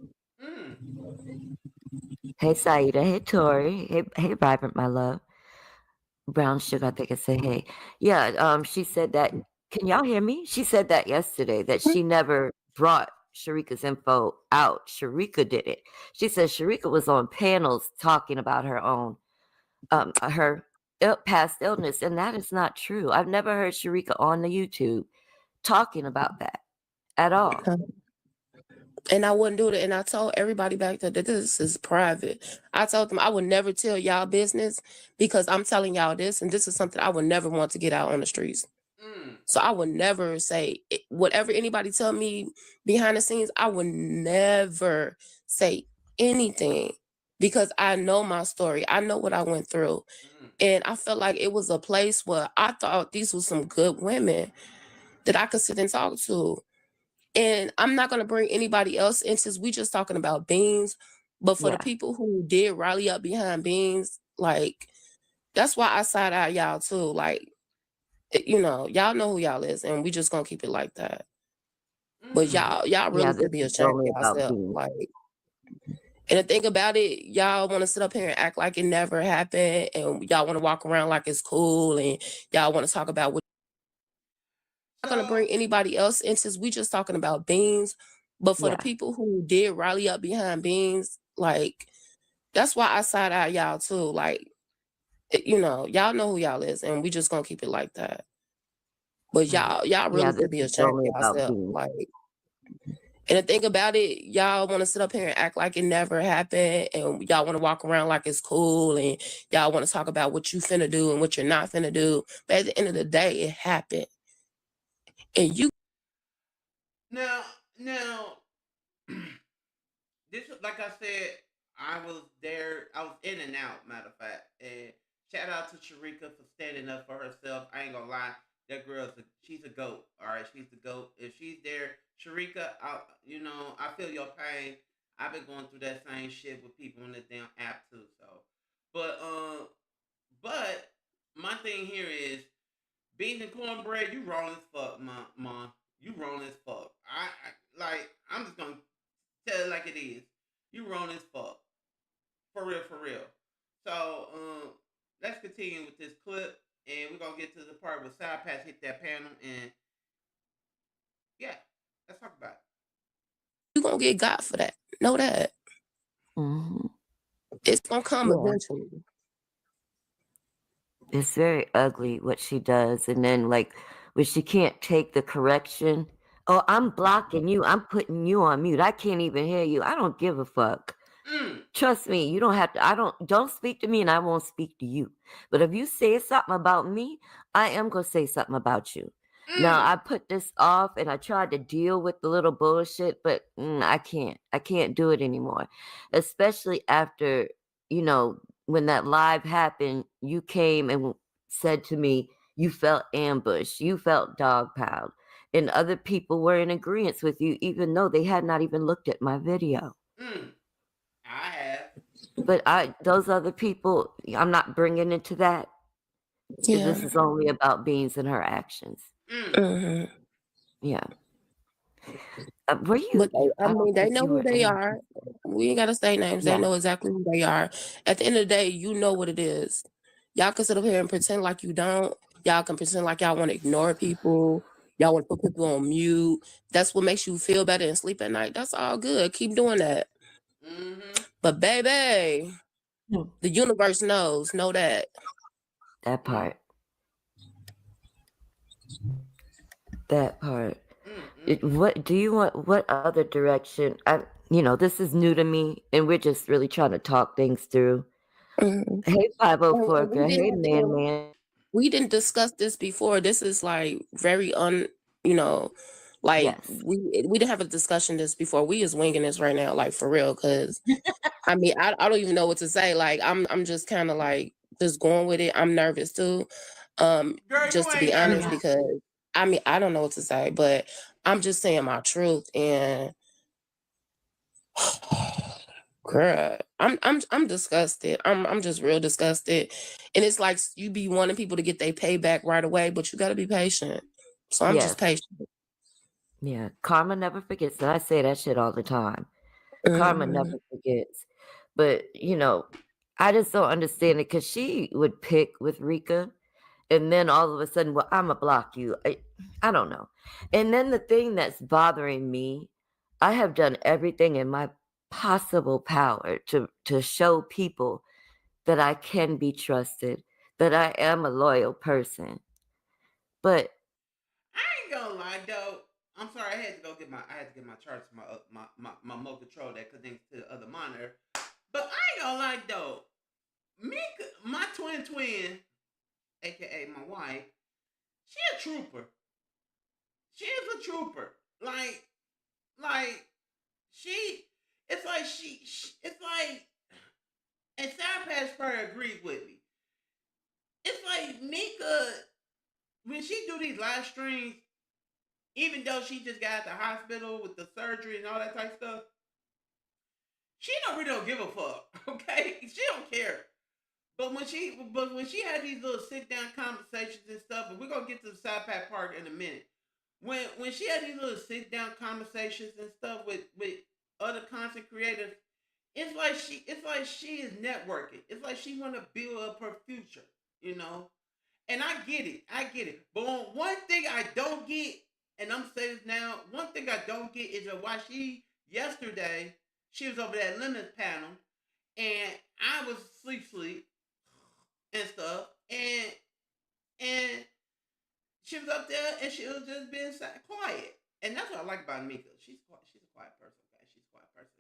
Hey, Saida. Hey, Tori. Hey, Vibrant, my love. Brown Sugar, I think I said hey. Yeah, she said that. Can y'all hear me? She said that yesterday, that she never brought Sharika's info out. Sharika did it. She said Sharika was on panels talking about her own, her past illness, and that is not true. I've never heard Sharika on the YouTube talking about that at all. And I wouldn't do it. And I told everybody back there that this is private. I told them I would never tell y'all business because I'm telling y'all this, and this is something I would never want to get out on the streets. So I would never say whatever anybody tell me behind the scenes. I would never say anything because I know my story. I know what I went through. And I felt like it was a place where I thought these were some good women that I could sit and talk to. And I'm not going to bring anybody else in since we just talking about Beans. But for the people who did rally up behind Beans, like, that's why I side out y'all too. Like, you know who y'all is, and we just gonna keep it like that. But y'all really this should be is ashamed only of about yourself. Beans. Like, and the thing about it, y'all want to sit up here and act like it never happened, and y'all want to walk around like it's cool, and y'all want to talk about what. I'm not gonna bring anybody else in since we just talking about Beans. But for the people who did rally up behind Beans, like, that's why I side out y'all too. Like, y'all know who y'all is, and we just gonna keep it like that. But y'all really this should be is ashamed only of about yourself. Beans. Like, and the thing about it, y'all want to sit up here and act like it never happened, and y'all want to walk around like it's cool, and y'all want to talk about what you finna do and what you're not finna do. But at the end of the day, it happened. And you Now, this like I said, I was there. I was in and out. Matter of fact, and shout out to Sharika for standing up for herself. I ain't gonna lie, that she's a goat. All right, she's the goat. If she's there, Sharika, I feel your pain. I've been going through that same shit with people on this damn app too. So, but my thing here is beans and cornbread. You wrong as fuck, mom. You wrong as fuck. I'm just gonna tell it like it is. You wrong as fuck. For real, for real. So, let's continue with this clip, and we're gonna get to the part where Side Pass hit that panel, and yeah, let's talk about it. you gonna get got for that. Know that. It's gonna come eventually. It's very ugly what she does. And then, like, when she can't take the correction, oh, I'm blocking you. I'm putting you on mute. I can't even hear you. I don't give a fuck. Trust me, you don't have to. Don't speak to me and I won't speak to you. But if you say something about me, I am going to say something about you. Now, I put this off and I tried to deal with the little bullshit, but I can't. I can't do it anymore. Especially after, when that live happened, you came and said to me, you felt ambushed, you felt dogpiled, and other people were in agreement with you, even though they had not even looked at my video. I have. But those other people, I'm not bringing into that. Yeah. This is only about Beans and her actions. Yeah. Were you? But they know who they are. We ain't gotta say names. They know exactly who they are. At the end of the day, you know what it is. Y'all can sit up here and pretend like you don't. Y'all can pretend like y'all want to ignore people. Y'all want to put people on mute. That's what makes you feel better and sleep at night. That's all good. Keep doing that. But baby, the universe knows. Know that. That part. That part. What do you want? What other direction? This is new to me, and we're just really trying to talk things through. Hey, 504, hey, man. We didn't discuss this before. This is like very Like Yes. we didn't have a discussion this before. We is winging this right now, like for real. Cause I mean, I don't even know what to say. Like I'm just kind of like just going with it. I'm nervous too. Girl, Just you to be ain't honest, nervous. because I mean I don't know what to say, but I'm just saying my truth and girl, I'm disgusted. I'm just real disgusted. And it's like you be wanting people to get their payback right away, but you gotta be patient. So I'm just Yes. patient. Yeah. Karma never forgets. And I say that shit all the time. Karma Mhm. never forgets. But, I just don't understand it because she would pick with Rika and then all of a sudden, well, I'm going to block you. I don't know. And then the thing that's bothering me, I have done everything in my possible power to show people that I can be trusted, that I am a loyal person. But I ain't gonna lie though. I'm sorry, I had to get my charts, my remote control that connects to the other monitor. But I ain't gonna lie though. Mika, my twin, aka my wife, she a trooper. She is a trooper. Like she, it's like it's like, and South Pass Fur agrees with me. It's like Mika, when she do these live streams, even though she just got out the hospital with the surgery and all that type of stuff, she don't give a fuck. Okay, she don't care. But when she had these little sit down conversations and stuff, and we're gonna get to the South Pack Park in a minute. When she had these little sit down conversations and stuff with other content creators, it's like she is networking. It's like she want to build up her future, you know. And I get it. But one thing I don't get, and I'm saying this now, one thing I don't get is why yesterday she was over that limits panel, and I was sleep and stuff, and she was up there and she was just being quiet, and that's what I like about Mika. She's a quiet person. Okay, she's a quiet person.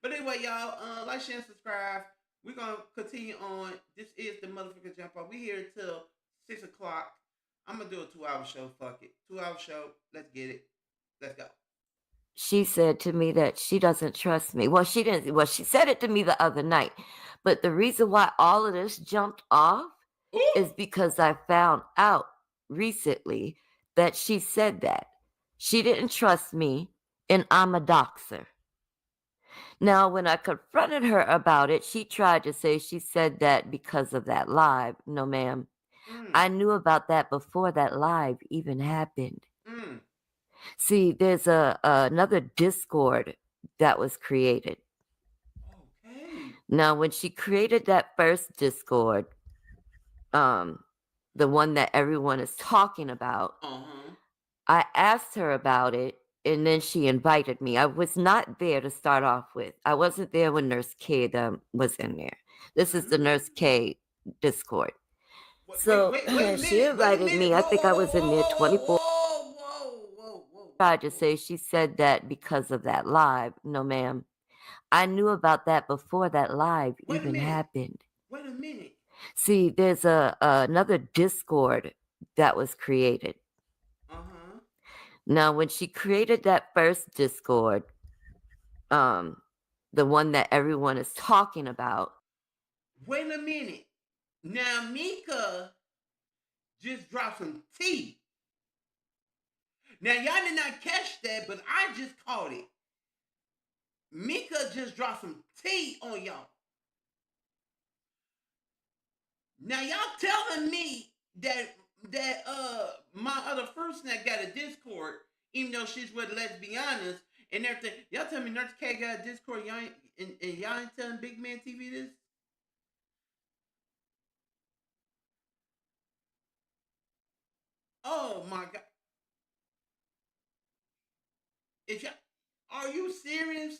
But anyway, y'all, like, share, and subscribe. We're gonna continue on. This is the motherfucker jump off. We here till 6 o'clock. I'm gonna do a 2-hour show. Fuck it, 2-hour show. Let's get it. Let's go. she said to me that she doesn't trust me. Well, she didn't. Well, she said it to me the other night. But the reason why all of this jumped off is because I found out recently that she said that. She didn't trust me, and I'm a doxer. Now, when I confronted her about it, she tried to say she said that because of that live. No, ma'am. I knew about that before that live even happened. See, there's another Discord that was created. Okay. Now, when she created that first Discord, the one that everyone is talking about, I asked her about it, and then she invited me. I was not there to start off with. I wasn't there when Nurse K was in there. This is the Nurse K Discord. So she invited me. I think I was in there 24. Tried to say she said that because of that live. No, ma'am. I knew about that before that live even happened. Wait a minute. See, there's another Discord that was created. Now, when she created that first Discord, the one that everyone is talking about. Wait a minute. Now Mika just dropped some tea. Now y'all did not catch that, but I just caught it. Mika just dropped some tea on y'all. Now y'all telling me that my other fruit snack got a Discord, even though she's with Let's Be Honest and everything. Y'all tell me Nurse K got a Discord, y'all ain't telling Big Man TV this? Oh my god. Are you serious?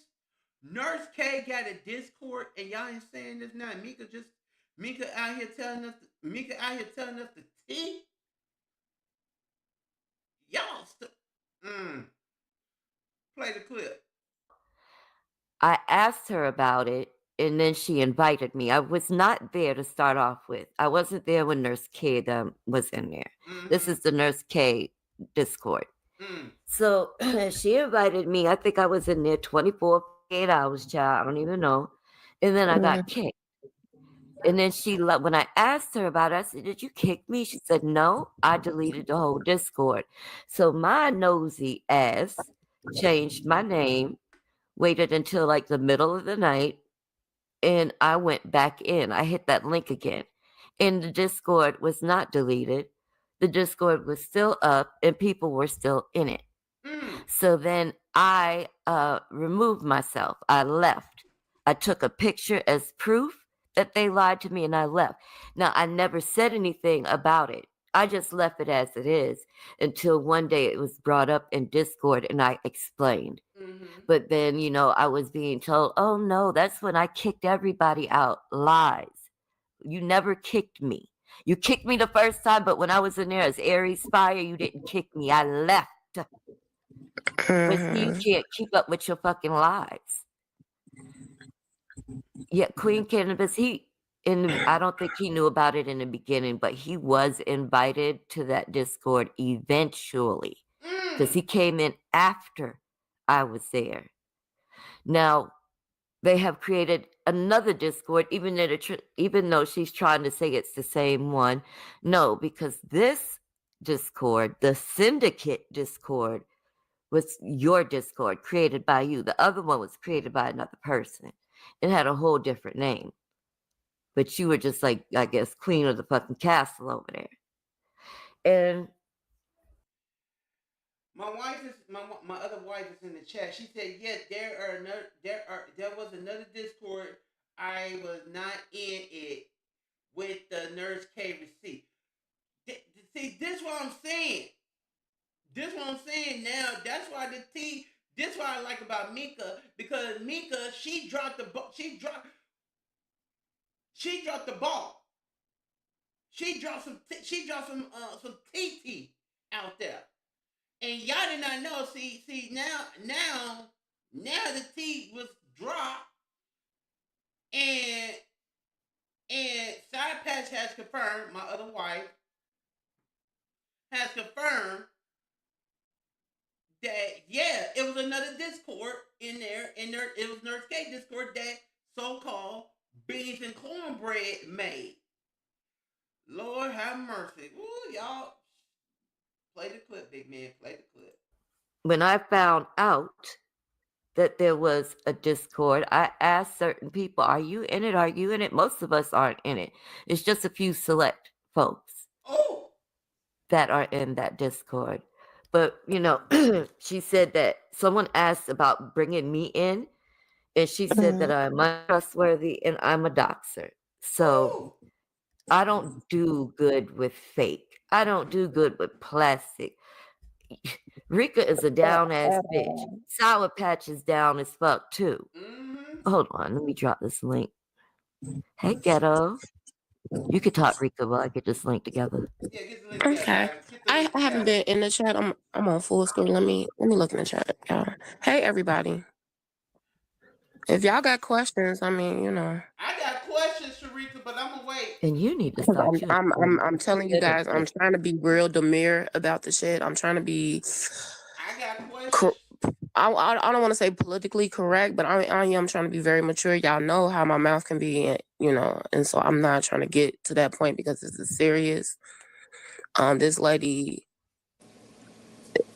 Nurse K got a Discord and y'all ain't saying this now. Mika out here telling us the tea. Y'all play the clip. I asked her about it, and then she invited me. I was not there to start off with. I wasn't there when Nurse K was in there. This is the Nurse K Discord. So she invited me. I think I was in there 24, 48 hours, child. I don't even know. And then I got kicked. And then when I asked her about it, I said, "Did you kick me?" She said, "No, I deleted the whole Discord." So my nosy ass changed my name, waited until like the middle of the night, and I went back in. I hit that link again. And the Discord was not deleted. The Discord was still up and people were still in it. So then I removed myself. I left. I took a picture as proof that they lied to me and I left. Now, I never said anything about it. I just left it as it is until one day it was brought up in Discord and I explained. But then, I was being told, "Oh no, that's when I kicked everybody out." Lies. You never kicked me. You kicked me the first time, but when I was in there as Aries Fire, you didn't kick me. I left. But see, you can't keep up with your fucking lies. Yeah, Queen Cannabis, I don't think he knew about it in the beginning, but he was invited to that Discord eventually because he came in after I was there. Now, they have created another Discord, even though she's trying to say it's the same one. No, because this Discord, the Syndicate Discord, was your Discord created by you. The other one was created by another person. It had a whole different name. But you were just like, I guess, queen of the fucking castle over there. And my other wife is in the chat. She said, "Yes, there was another Discord. I was not in it with the Nurse K receipt." See, this what I'm saying. This what I'm saying now. That's why this what I like about Mika, because Mika, she dropped the ball. She dropped the ball. She dropped some TT out there. And y'all did not know. See now the T was dropped, and Side Patch has confirmed. My other wife has confirmed that it was another Discord in there, it was Nurse K Discord that so-called Beans and Cornbread made. Lord have mercy. Ooh, y'all. Play the clip, big man. Play the clip. When I found out that there was a Discord, I asked certain people, "Are you in it? Are you in it?" Most of us aren't in it. It's just a few select folks that are in that Discord. But, she said that someone asked about bringing me in, and she said that I'm untrustworthy and I'm a doxer. So I don't do good with fake. I don't do good with plastic. Rika is a down ass bitch. Sour Patch is down as fuck too. Hold on, let me drop this link. Hey, Ghetto. You could talk, Rika, while I get this link together. Yeah, get the link Okay. I haven't been in the chat. I'm on full screen. Let me look in the chat, y'all. Hey, everybody. If y'all got questions, I got questions, Sharika, but I'm gonna wait. And you need to stop. I'm telling you guys, I'm trying to be real demure about the shit. I'm trying to be. I got questions. I don't want to say politically correct, but I am trying to be very mature. Y'all know how my mouth can be, and so I'm not trying to get to that point because this is serious. This lady.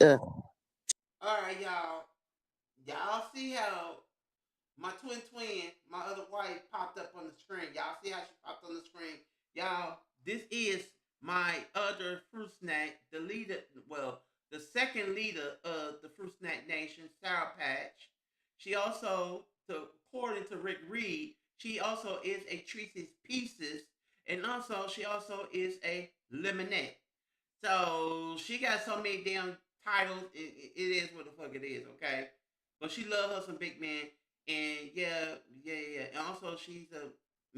All right, y'all. Y'all see how my twin, my other wife, popped up on the screen. Y'all see how she popped on the screen? Y'all, this is my other fruit snack, the leader, the second leader of the Fruit Snack Nation, Sour Patch. She also, according to Rick Reed, she also is a Treacy's Pieces, and also she also is a Lemonette. So she got so many damn titles. It is what the fuck it is, okay? But she love her some big man, and yeah. And also she's a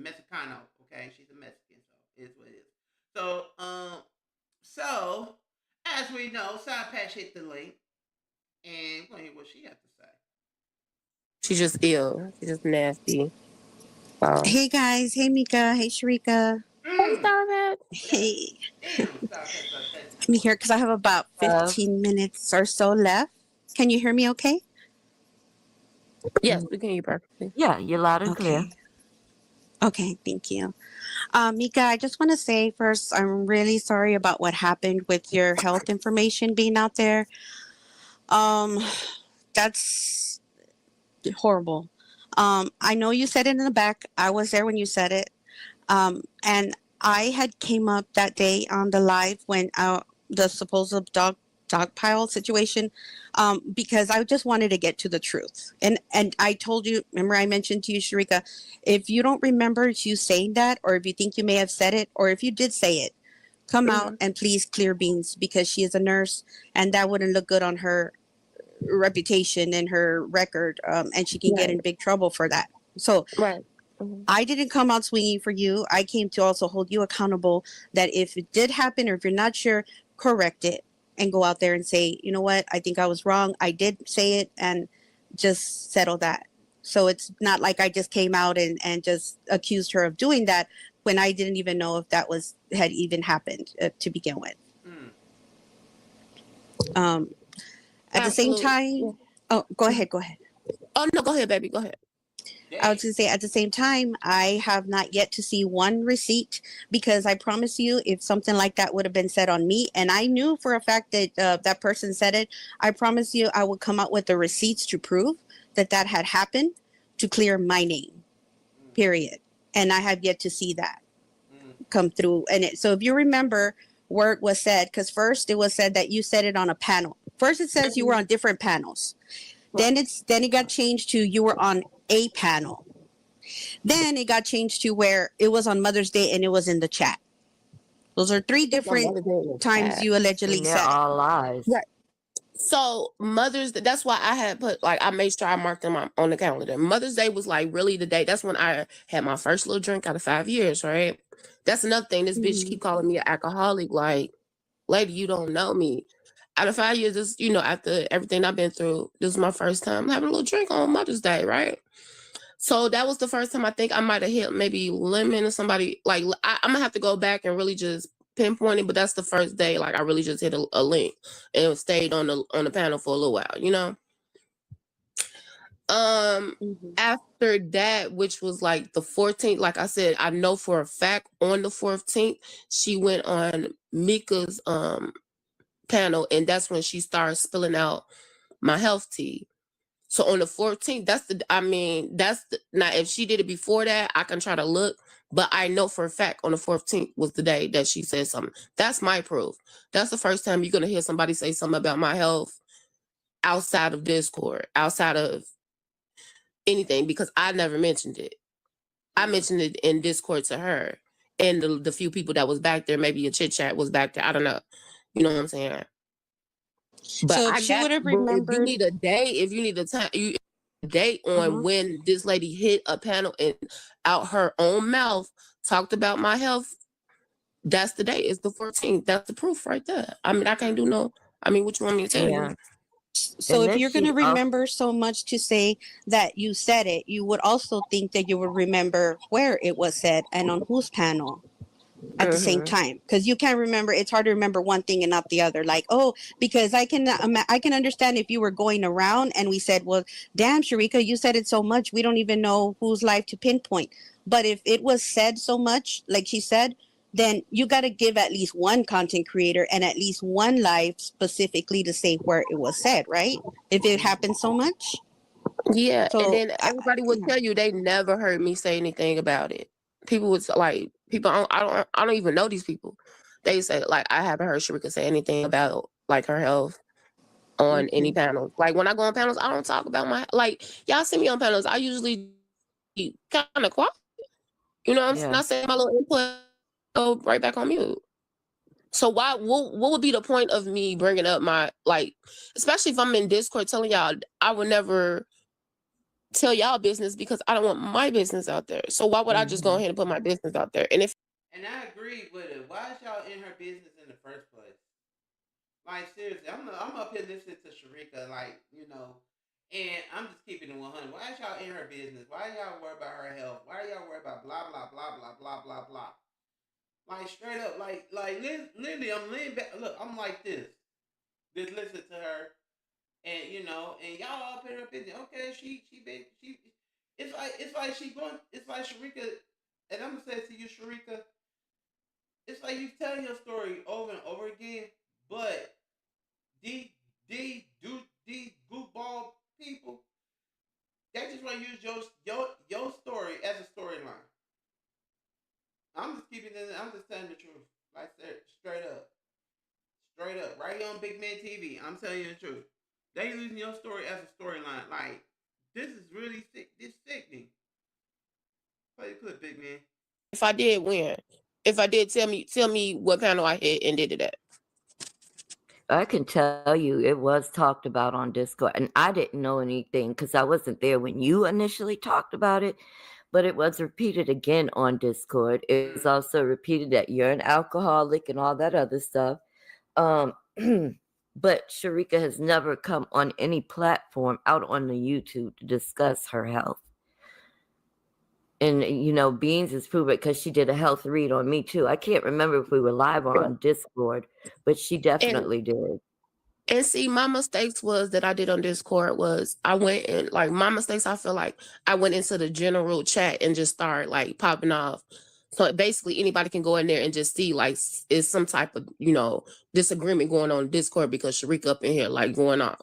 Mexicano, okay? She's a Mexican, so it's what it is. So as we know, Side Patch hit the link, and we'll hear what she has to say. She's just ill. She's just nasty. Hey guys, hey Mika, hey Sharika. Hey, bad. Hey, Damn, stop that so touchy. I'm here because I have about 15 minutes or so left. Can you hear me okay? Yes, we can hear you perfectly. Yeah, you're loud and clear. Okay. Okay, thank you. Mika, I just want to say first, I'm really sorry about what happened with your health information being out there. Um, that's horrible. I know you said it in the back. I was there when you said it. And I had came up that day on the live when the supposed dog pile situation, because I just wanted to get to the truth. And I told you, remember I mentioned to you, Sharika, if you don't remember you saying that, or if you think you may have said it, or if you did say it, come out and please clear beans, because she is a nurse and that wouldn't look good on her reputation and her record, and she can get in Right. big trouble for that. So Right. Mhm. I didn't come out swinging for you. I came to also hold you accountable, that if it did happen or if you're not sure, correct it and go out there and say, you know what, I think I was wrong. I did say it, and just settle that. So it's not like I just came out and just accused her of doing that when I didn't even know if that had even happened to begin with. Mm. Um, at the same Absolutely. time, oh, go ahead. Oh no, go ahead, baby. Go ahead. I was going to say, at the same time, I have not yet to see one receipt, because I promise you, if something like that would have been said on me, and I knew for a fact that that person said it, I promise you I would come out with the receipts to prove that that had happened, to clear my name, period. And I have yet to see that come through. So if you remember where it was said, because first it was said that you said it on a panel. First it says you were on different panels. Then it got changed to you were on a panel. Then it got changed to where it was on Mother's Day and it was in the chat. Those are three different times you allegedly And they're said it. all lies. Right. So that's why I had put, like, I made sure I marked them on the calendar. Mother's Day was like really the day. That's when I had my first little drink out of 5 years, right? That's another thing. This bitch keep calling me an alcoholic. Like, lady, you don't know me. Out of 5 years, this, after everything I've been through, this is my first time having a little drink on Mother's Day, right? So that was the first time I think I might have hit maybe Lemon or somebody. Like, I'm gonna have to go back and really just pinpoint it, but that's the first day like I really just hit a link and stayed on the panel for a little while. After that, which was like the 14th, like I said, I know for a fact on the 14th she went on Mika's panel, and that's when she started spilling out my health tea. So on the 14th, now if she did it before that, I can try to look, but I know for a fact on the 14th was the day that she said something. That's my proof. That's the first time you're going to hear somebody say something about my health outside of Discord, outside of anything, because I never mentioned it. I mentioned it in Discord to her, and the few people that was back there, maybe a chit chat was back there. I don't know. You know what I'm saying? But So if she would have if you remembered, need a day, if you need a time, date on when this lady hit a panel and out her own mouth talked about my health, that's the day. It's the 14th. That's the proof right there. I mean, I can't do no. I mean, what you want me to tell you? so if you're going to remember so much to say that you said it, you would also think that you would remember where it was said and on whose panel at the same time, because you can't remember. It's hard to remember one thing and not the other. Like, oh, because I can understand if you were going around and we said, well, damn, Sharika, you said it so much we don't even know whose life to pinpoint. But if it was said so much, like she said, then you got to give at least one content creator and at least one live specifically to say where it was said, right? If it happened so much. Yeah, So and then everybody would tell you they never heard me say anything about it. People would like, people I don't even know these people. They say like I haven't heard Sharika say anything about like her health on any panels. Like when I go on panels, I don't talk about like y'all see me on panels. I usually kind of quiet. You know what I'm saying? I say my little input, go right back on mute. So what would be the point of me bringing up my, like, especially if I'm in Discord telling y'all, I would never tell y'all business because I don't want my business out there. So why would I just go ahead and put my business out there? And I agree with it. Why is y'all in her business in the first place? Like seriously, I'm up here listening to Sharika, like, and I'm just keeping it 100. Why is y'all in her business? Why y'all worried about her health? Why y'all worried about blah blah blah blah blah blah blah? Like straight up, literally, I'm leaning back. Look, I'm like this. Just listen to her, and and y'all all put her opinion. Okay, she been she. It's like she going. It's like Sharika, and I'm gonna say it to you, Sharika. It's like you telling your story over and over again, but these these goofball people, they just want to use your story as a storyline. I'm just keeping it. I'm just telling the truth, like straight up, right here on Big Man TV. I'm telling you the truth. They using your story as a storyline. Like this is really sick. This sickening. Play the clip, Big Man. If I did win, if I did, tell me what panel I hit and did it at. I can tell you it was talked about on Discord, and I didn't know anything because I wasn't there when you initially talked about it, but it was repeated again on Discord. It was also repeated that you're an alcoholic and all that other stuff. But Sharika has never come on any platform out on the YouTube to discuss her health. And, Beans is proven because she did a health read on me too. I can't remember if we were live or on Discord, but she definitely did. And see, my mistakes was that I did on Discord was I went and my mistakes, I feel like I went into the general chat and just started popping off. So basically anybody can go in there and just see is some type of, disagreement going on in Discord because Sharika up in here going off.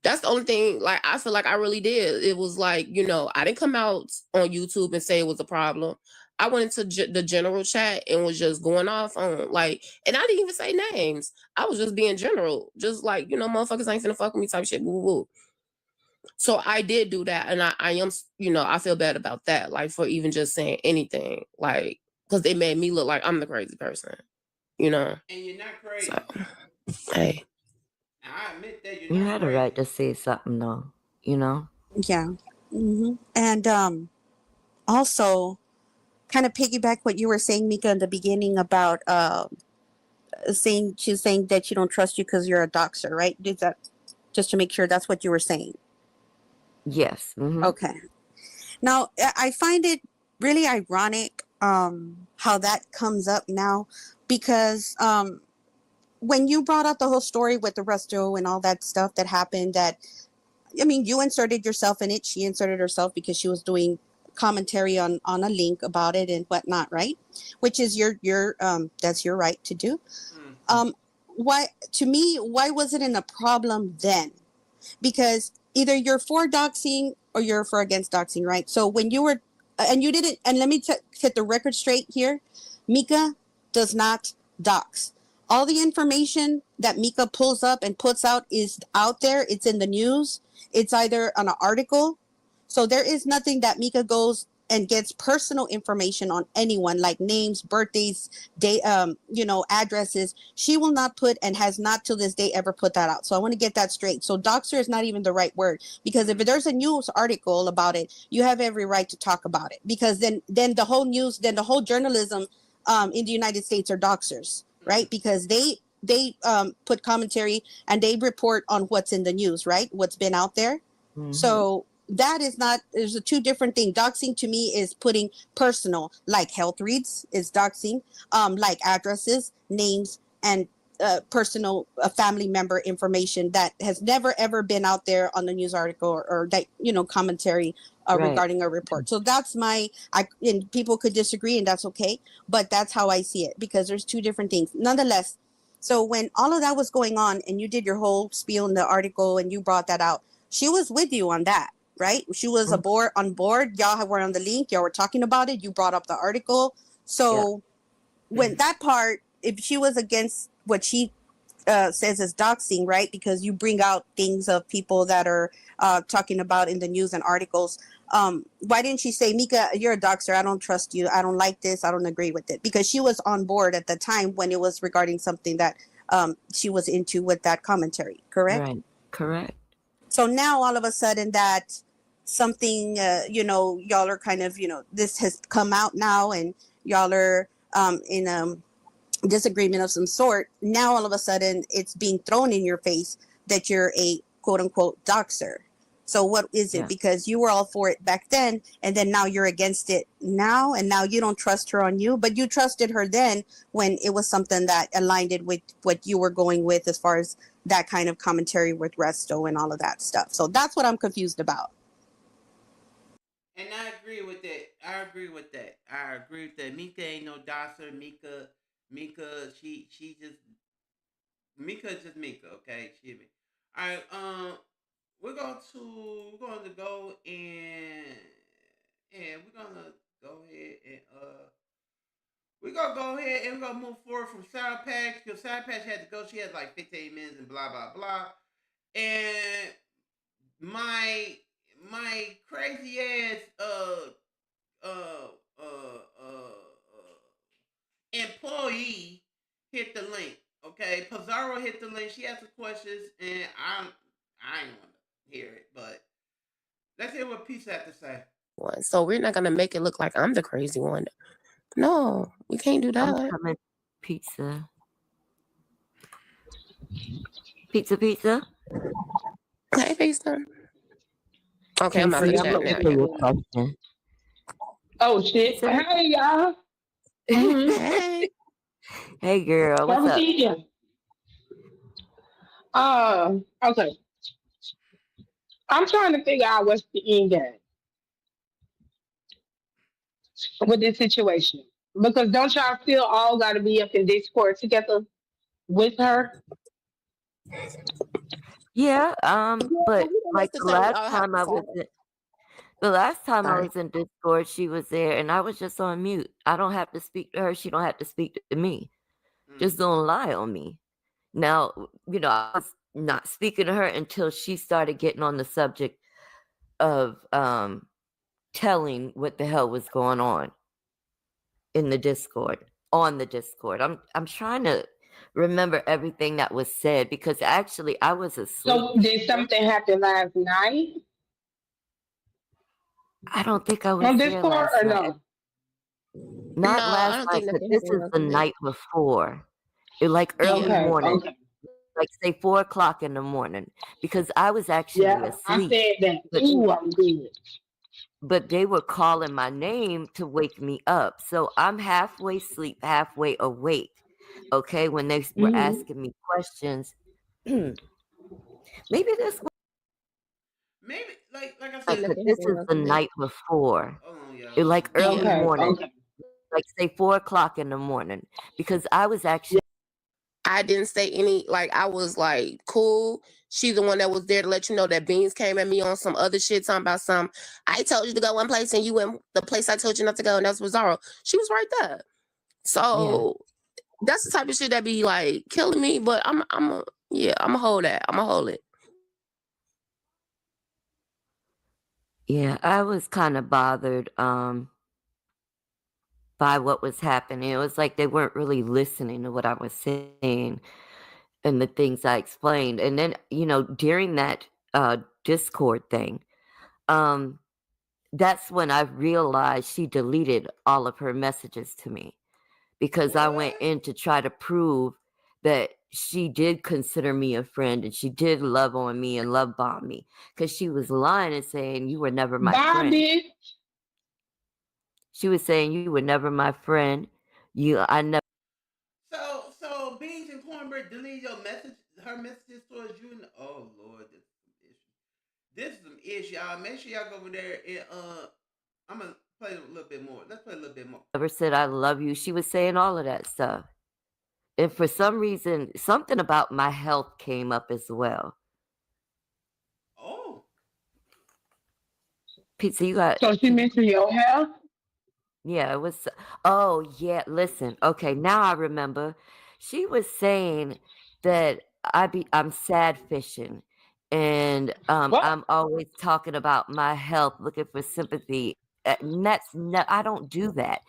That's the only thing I feel like I really did. It was I didn't come out on YouTube and say it was a problem. I went into the general chat and was just going off on and I didn't even say names. I was just being general, just motherfuckers ain't finna fuck with me type shit. Woo woo. So I did do that, and I am I feel bad about that, for even just saying anything, because it made me look like I'm the crazy person, And you're not crazy. So, hey. I admit that you had a right to say something, though. Yeah. Mm-hmm. And also, kind of piggyback what you were saying, Mika, in the beginning about she's saying that you don't trust you because you're a doxer, right? Did that just to make sure that's what you were saying? Yes. Mm-hmm. Okay. Now, I find it really ironic how that comes up now because when you brought out the whole story with the resto and all that stuff that happened, you inserted yourself in it. She inserted herself because she was doing commentary on a link about it and whatnot, right? Which is your that's your right to do. Why wasn't it a problem then? Because either you're for doxing or you're for against doxing, right? So when you were, and you didn't, and let me set the record straight here, Mika does not dox. All the information that Mika pulls up and puts out is out there. It's in the news. It's either on an article. So there is nothing that Mika goes and gets personal information on anyone, like names, birthdays, date, addresses. She will not put and has not till this day ever put that out. So I want to get that straight. So doxer is not even the right word, because if there's a news article about it, you have every right to talk about it, because then the whole news, then the whole journalism in the United States are doxers, right? Because they put commentary and they report on what's in the news, right? What's been out there. Mm-hmm. So that is not, there's a two different thing. Doxing to me is putting personal, like health reads is doxing, like addresses, names, and personal family member information that has never ever been out there on the news article or that, commentary right. Regarding a report. So that's and people could disagree, and that's okay, but that's how I see it, because there's two different things. Nonetheless, so when all of that was going on and you did your whole spiel in the article and you brought that out, she was with you on that, right? She was on board. Y'all were on the link. Y'all were talking about it. You brought up the article. So when that part, if she was against what she says is doxing, right? Because you bring out things of people that are talking about in the news and articles. Why didn't she say, Mika, you're a doxer. I don't trust you. I don't like this. I don't agree with it. Because she was on board at the time when it was regarding something that she was into with that commentary. Correct? Right. Correct. So now all of a sudden that something, y'all are kind of, this has come out now and y'all are in disagreement of some sort. Now all of a sudden it's being thrown in your face that you're a quote unquote doxer. So what is it? Yeah. Because you were all for it back then, and then now you're against it now, and now you don't trust her on you, but you trusted her then when it was something that aligned it with what you were going with as far as that kind of commentary with Resto and all of that stuff. So that's what I'm confused about. And I agree with that. I agree with that. I agree with that. Mika ain't no doctor. Mika, she just Mika is just Mika. Okay, she me. All right. We're going to go and we're gonna go ahead and we're gonna move forward from Sour Patch because Sour Patch had to go. She had like 15 minutes and blah blah blah. And my crazy ass employee hit the link. Okay, Pizarro hit the link. She asked some questions, and I ain't want to hear it, but let's hear what Peace had to say. So we're not gonna make it look like I'm the crazy one. No, we can't do I'm that. coming. Pizza. Pizza. Hey, Pizza. Okay, I'm out Casey, the I'm chat now. looking for your question. Oh shit! Pizza? Hey y'all. Hey. Hey, girl. What's up? You. Okay. I'm trying to figure out what's the end game with this situation. Because don't y'all still all got to be up in Discord together with her? Yeah. But like The last time I was in Discord, she was there, and I was just on mute. I don't have to speak to her. She don't have to speak to me. Just don't lie on me. Now, I was not speaking to her until she started getting on the subject of telling what the hell was going on in the Discord, on the Discord. I'm trying to remember everything that was said because actually I was asleep. So did something happen last night? I don't think I was on there Discord last or night. no? Not No, I last don't night, think but nothing this happened is last the night. night before. It like early morning. Like say 4:00 in the morning. Because I was actually asleep. I said that. Ooh, I'm good. But they were calling my name to wake me up. So I'm halfway asleep, halfway awake. Okay, when they were asking me questions. Maybe this was like I like said, this is the night before. It like early morning. Like say 4:00 in the morning. Because I was actually I didn't say any, I was like, cool. She's the one that was there to let you know that Beans came at me on some other shit, talking about I told you to go one place and you went the place I told you not to go, and that's Bizarro. She was right there. So that's the type of shit that be like killing me, but I'm gonna hold that. I'm gonna hold it. Yeah, I was kind of bothered by what was happening. It was like they weren't really listening to what I was saying and the things I explained. And then, during that Discord thing, that's when I realized she deleted all of her messages to me because I went in to try to prove that she did consider me a friend and she did love on me and love bomb me because she was lying and saying you were never my friend. She was saying you were never my friend. I never. So Beans and Cornbread deleted her messages towards you. Oh Lord, this is some issue, y'all. Make sure y'all go over there and I'm gonna play a little bit more. Let's play a little bit more. Never said I love you. She was saying all of that stuff. And for some reason, something about my health came up as well. Oh. Pizza, you got. So she mentioned your health? Yeah, it was. Oh, yeah. Listen. Okay, now I remember. She was saying that I'm sad fishing. And I'm always talking about my health, looking for sympathy. And I don't do that.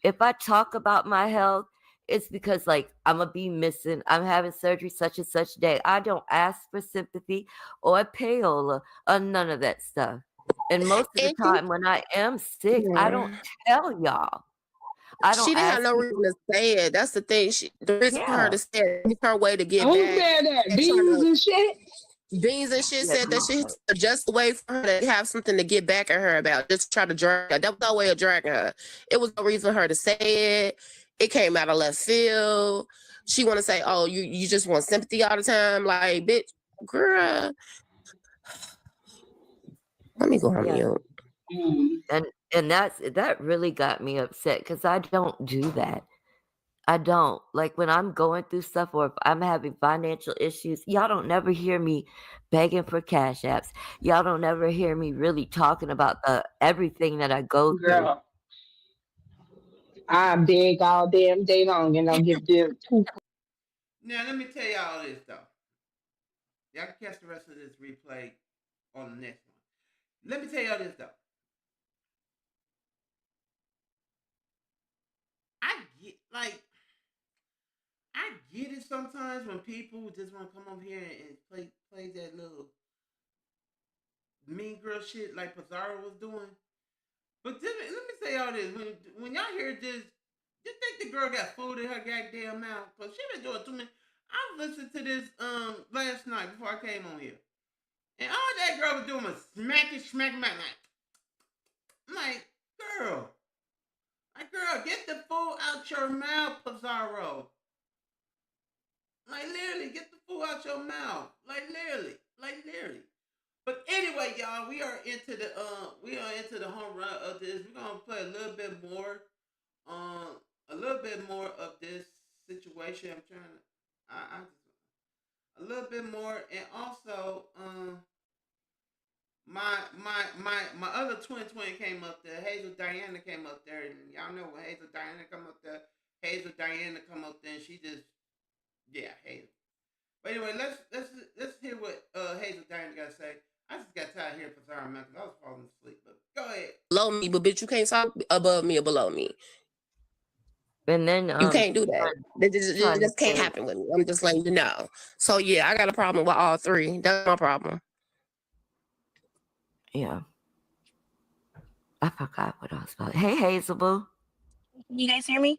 If I talk about my health, it's because I'm gonna be missing. I'm having surgery such and such day. I don't ask for sympathy or payola or none of that stuff. And most of the time when I am sick, I don't tell y'all. I don't. She didn't have no reason to say it. That's the thing. The reason for her to say it is her way to get back. Who said that? Beans and shit? Beans and shit Yeah, said that go shit ahead. just a way for her to have something to get back at her about, just try to drag her. That was no way of dragging her. It was no reason for her to say it. It came out of left field. She want to say, "Oh, you just want sympathy all the time," like, bitch, girl. Let me go on Yeah. mute. And that really got me upset because I don't do that. I don't. Like when I'm going through stuff or if I'm having financial issues, y'all don't never hear me begging for cash apps. Y'all don't never hear me really talking about everything that I go through. Girl, I beg all damn day long and don't give them two. Now let me tell y'all this though. Y'all can catch the rest of this replay on the next one. Let me tell y'all this though. I get like I get it sometimes when people just want to come over here and play that little mean girl shit like Pizarro was doing. But let me say all this: when y'all hear this, just think the girl got food in her goddamn mouth. Cause she been doing too many. I listened to this last night before I came on here, and all that girl was doing was smack my like. I'm like girl, get the food out your mouth, Pizarro. Like literally, get the food out your mouth. Like literally. But anyway, y'all, we are into the home run of this. We're gonna play a little bit more of this situation. I'm trying to, I just a little bit more, and also my other twin came up there. Hazel Diana came up there, and y'all know when Hazel Diana come up there. Hazel Diana come up there, and she just Hazel. But anyway, let's hear what Hazel Diana got to say. I just got tired of hearing from Sarah man because I was falling asleep. But go ahead. Below me, but bitch, you can't talk above me or below me. And then You can't do that. It trying to just can't say, happen with me. I'm just letting you know. So yeah, I got a problem with all three. That's my problem. yeah. I forgot what I was about. Hey, Hazel Boo. You guys hear me?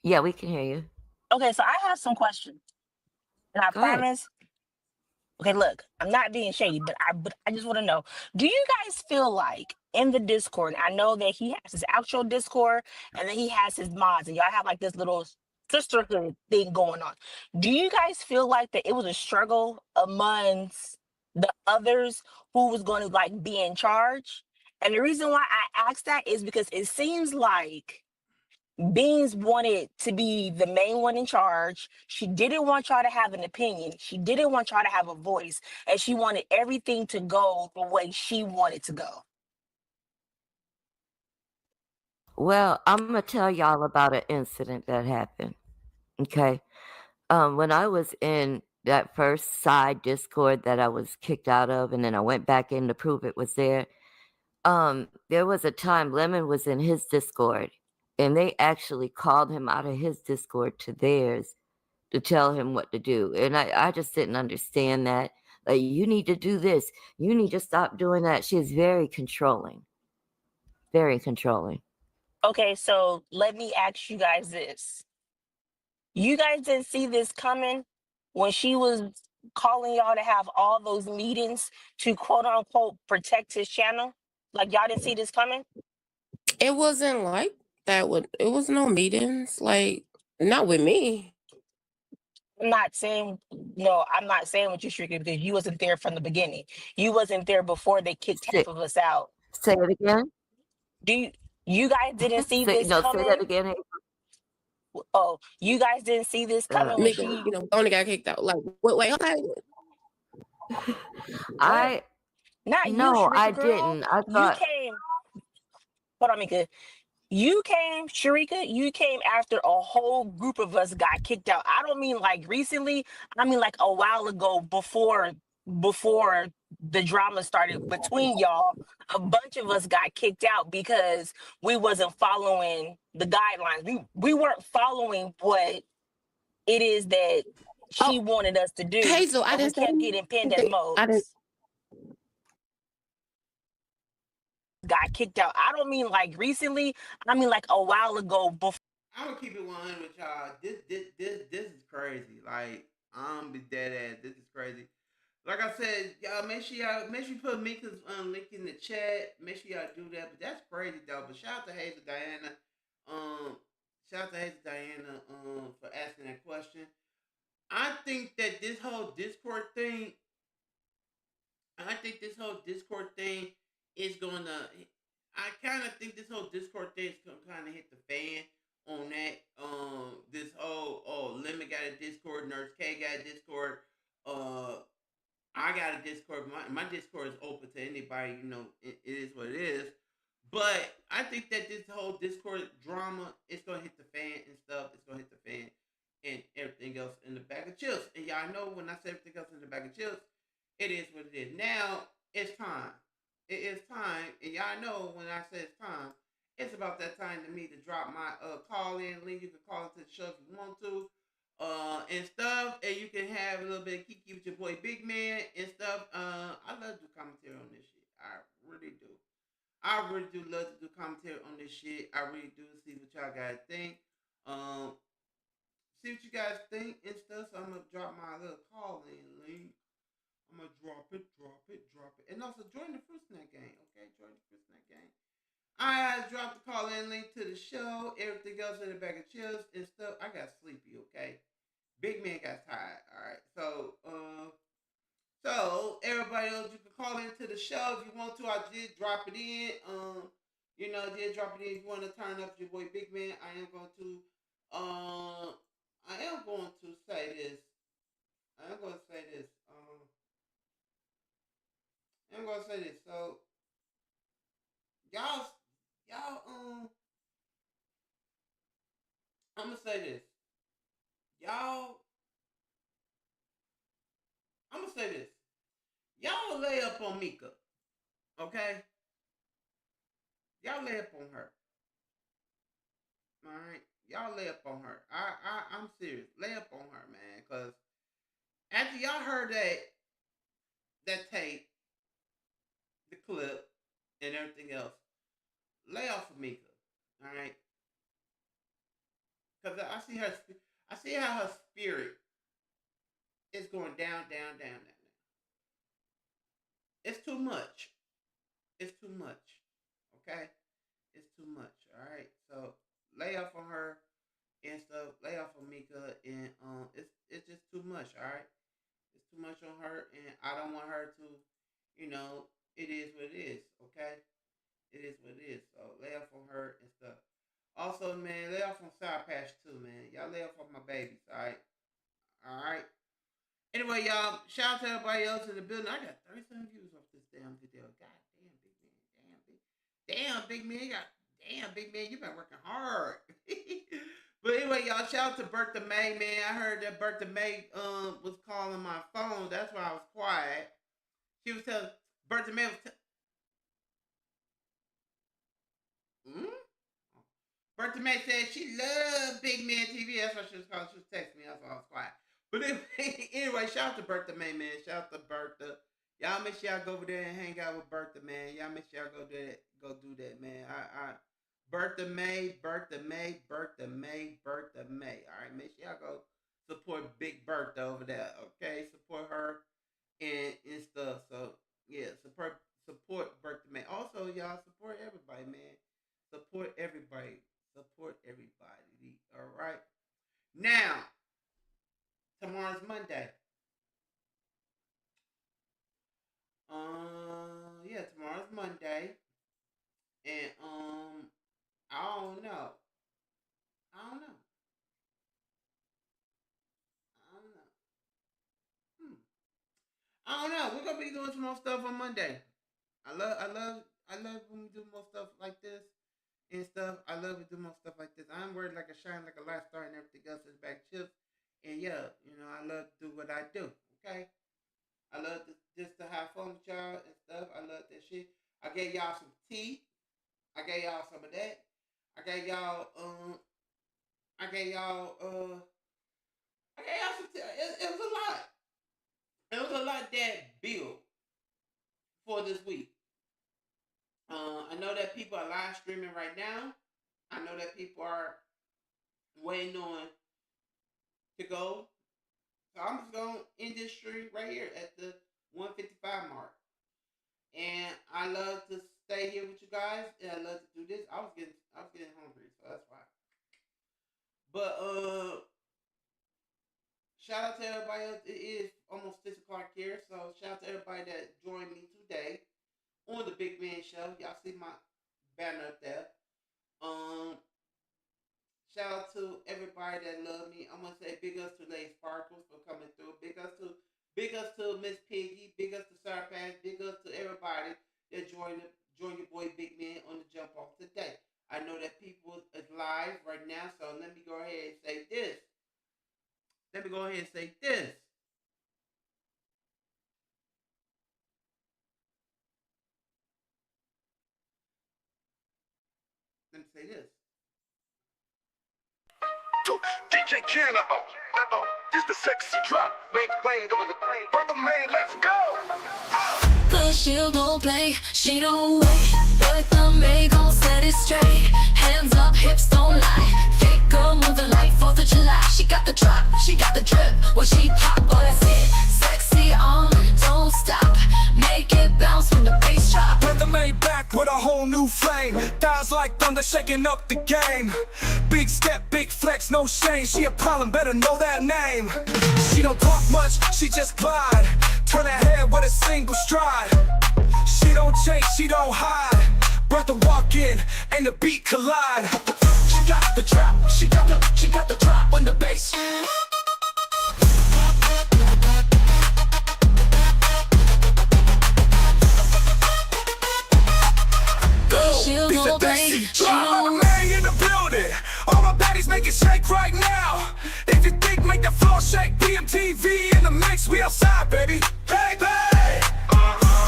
Yeah, we can hear you. Okay, so I have some questions, and I Go ahead. promise. Okay, look, I'm not being shady, but I just want to know: do you guys feel like in the Discord? I know that he has his actual Discord, and then he has his mods, and y'all have like this little sisterhood thing going on. Do you guys feel like that it was a struggle amongst the others who was going to like be in charge? And the reason why I asked that is because it seems like Beans wanted to be the main one in charge. She didn't want y'all to have an opinion. She didn't want y'all to have a voice. And she wanted everything to go the way she wanted to go. Well, I'm gonna tell y'all about an incident that happened. Okay. When I was in that first side Discord that I was kicked out of, and then I went back in to prove it was there. There was a time Lemon was in his Discord, and they actually called him out of his Discord to theirs to tell him what to do. And I just didn't understand that. Like, you need to do this. You need to stop doing that. She's very controlling. Very controlling. Okay, so let me ask you guys this. You guys didn't see this coming when she was calling y'all to have all those meetings to quote unquote protect his channel? Like y'all didn't see this coming? It wasn't like that. It was no meetings. Like not with me. I'm not saying no, I'm not saying what you're strictly because you wasn't there from the beginning. You wasn't there before they kicked Say, half of us out. say it again. Do you guys didn't see Say, this no, say that coming? again. Oh, you guys didn't see this coming when Nigga, she only got kicked out. Like wait, okay. what? I Not you, No, I Sharika girl. didn't. I You thought came. Hold on, Mika. You came, Sharika, you came after a whole group of us got kicked out. I don't mean like recently. I mean like a while ago before the drama started between y'all. A bunch of us got kicked out because we wasn't following the guidelines. We weren't following what it is that Oh, she wanted us to do. Hazel, I And we didn't say kept getting pinned at I didn't. modes. Got kicked out. I don't mean like recently. I mean like a while ago before. I'm gonna keep it 100 with y'all. This is crazy. Like I'm be dead ass. This is crazy. like I said, y'all make sure you put Mika's link in the chat. Make sure y'all do that. But that's crazy though. But shout out to Hazel Diana. Um, shout out to Hazel Diana for asking that question. I think that this whole Discord thing, is gonna. I kind of think this whole Discord thing is gonna kind of hit the fan on that. This whole Lemon got a Discord, Nurse K got a Discord. I got a Discord. My Discord is open to anybody. You know, it is what it is. But I think that this whole Discord drama is gonna hit the fan and stuff. It's gonna hit the fan and everything else in the bag of chips. And y'all know when I say everything else in the bag of chips, it is what it is. Now it's time. It is time, and y'all know when I say it's time, it's about that time to me to drop my call in link. You can call into the show if you want to, and stuff, and you can have a little bit of kiki with your boy Big Man and stuff. I love to do commentary on this shit. I really do. I really do love to do commentary on this shit. I really do. See what y'all guys think. See what you guys think and stuff. So I'm gonna drop my little call in link. I'm gonna drop it. And also join the Fruit Snack Gang, okay? Join the Fruit Snack Gang. I dropped the call in link to the show. Everything else in the bag of chips and stuff. I got sleepy, okay? Big Man got tired, alright? So everybody else, you can call into the show if you want to. I did drop it in. I did drop it in. If you want to turn up your boy Big Man, I am going to say this. I'm gonna say this. So y'all, I'm gonna say this. Y'all, I'm gonna say this. Y'all lay up on Mika, okay? Y'all lay up on her. All right, y'all lay up on her. I'm serious. Lay up on her, man, cause after y'all heard that tape, the clip, and everything else, lay off of Mika. All right, cause I see how her spirit is going down. It's too much. It's too much. Okay, it's too much. All right, so lay off on her and stuff. Lay off on Mika, and it's just too much. All right, it's too much on her, and I don't want her to, it is what it is. Okay, it is what it is. So lay off on her and stuff. Also, man, lay off on Sour Patch too, man. Y'all lay off on my babies. All right, all right. Anyway, y'all, shout out to everybody else in the building. I got 37 views off this damn video. God damn, Big Man. Damn, Big Man. You've been working hard. But anyway, y'all, shout out to Bertha Mae, man. I heard that Bertha Mae was calling my phone. That's why I was quiet. She was telling Bertha Mae Bertha Mae said she loved Big Man TV. That's what she was calling. She was texting me. That's why I was quiet. But anyway, shout out to Bertha Mae, man. Shout out to Bertha. Y'all make sure y'all go over there and hang out with Bertha, man. Y'all make sure y'all go do that, man. Bertha Mae. All right, make sure y'all go support Big Bertha over there, okay? Support her and stuff. So yeah, support Bertha Mae. Also, y'all support everybody, man. Support everybody. All right. Now, tomorrow's Monday. Tomorrow's Monday. And I don't know. I don't know. We're gonna be doing some more stuff on Monday. I love when we do more stuff like this and stuff. I love to do more stuff like this. I'm worried like a shine, like a light star, and everything else is back chips. And yeah, I love to do what I do. Okay, I love just to have fun with y'all and stuff. I love that shit. I gave y'all some tea. I gave y'all some of that. I gave y'all some tea. It was a lot. It was a lot that built for this week. I know that people are live streaming right now. I know that people are waiting on to go. So I'm just going to end this stream right here at the 155 mark. And I love to stay here with you guys, and I love to do this. I was getting hungry, so that's why. But shout out to everybody else. It is almost 6 o'clock here, so shout out to everybody that joined me today on the Big Man Show. Y'all see my banner up there. Shout out to everybody that love me. I'm gonna say big ups to Lady Sparkles for coming through. Big ups to Miss Piggy. Big ups to Sarpass. Big ups to everybody that joined your boy Big Man on the jump off today. I know that people is live right now, so let me go ahead and say this. Let me go ahead and say this. Let me say this. DJ King, this the sexy drop. Make plane, go to the plane. Bertha Mae, let's go. The shield don't play, she don't wait. Bertha Mae gon' set it straight. Hands up, hips don't lie. Fake girl moving like 4th of July. She got the drop, she got the drip. When she pop, oh that's it. Sexy on, don't stop. Make it bounce when the bass drop. Bertha Mae back with a whole new flame. Thighs like thunder shaking up the game. Big step, big flex, no shame. She a problem, better know that name. She don't talk much, she just glide. Turn her head with a single stride. She don't chase, she don't hide. Bertha walk in, and the beat collide. She got the trap, she got the drop on the bass. She'll This go a play, Daisy she drop. don't Mae in the building. All my baddies make it shake right now. If you think make the floor shake, BMTV in the mix, we outside, baby. Hey, hey.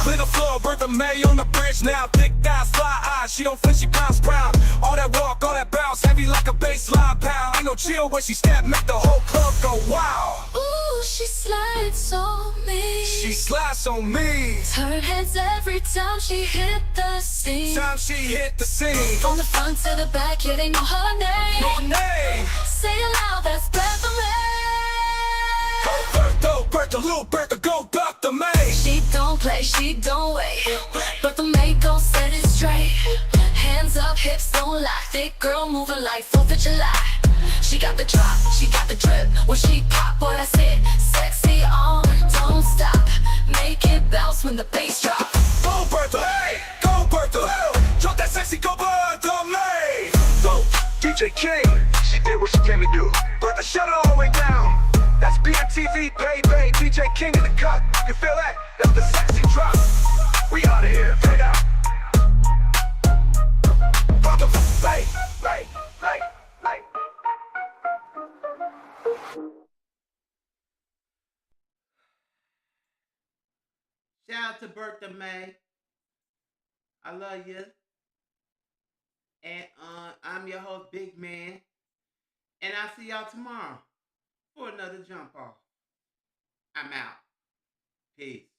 Clear the floor, Bertha Mae on the bridge now. Thick thighs, fly eyes, she don't flinch, she pounds proud. All that walk, all that bounce, heavy like a baseline pound. Ain't no chill when she step, make the whole club go wow. Ooh, she slides on me. She slides on me. Turn heads every time she hit the scene. Time she hit the scene. From the front to the back, yeah, they know her name. No name. Say it loud, that's Bertha Mae. Bertha, little Bertha, go Bertha Mae. She don't play, she don't wait. Bertha Mae gon' set it straight. Hands up, hips don't lie. Thick girl moving like 4th of July. She got the drop, she got the drip. When she pop, boy, that's it. Sexy on, don't stop. Make it bounce when the bass drop. Go Bertha, hey, go Bertha. Drop that sexy, go Bertha Mae. Go, DJ King, she did what she came to do. Bertha, shut it all the way down. That's BMTV, baby, DJ King in the cut. You feel that? That's the sexy drop. We out of here, take it out. Bertha Mae, Mae. Shout out to Bertha Mae. I love you. And I'm your host, Big Man. And I'll see y'all tomorrow for another jump off. I'm out. Peace.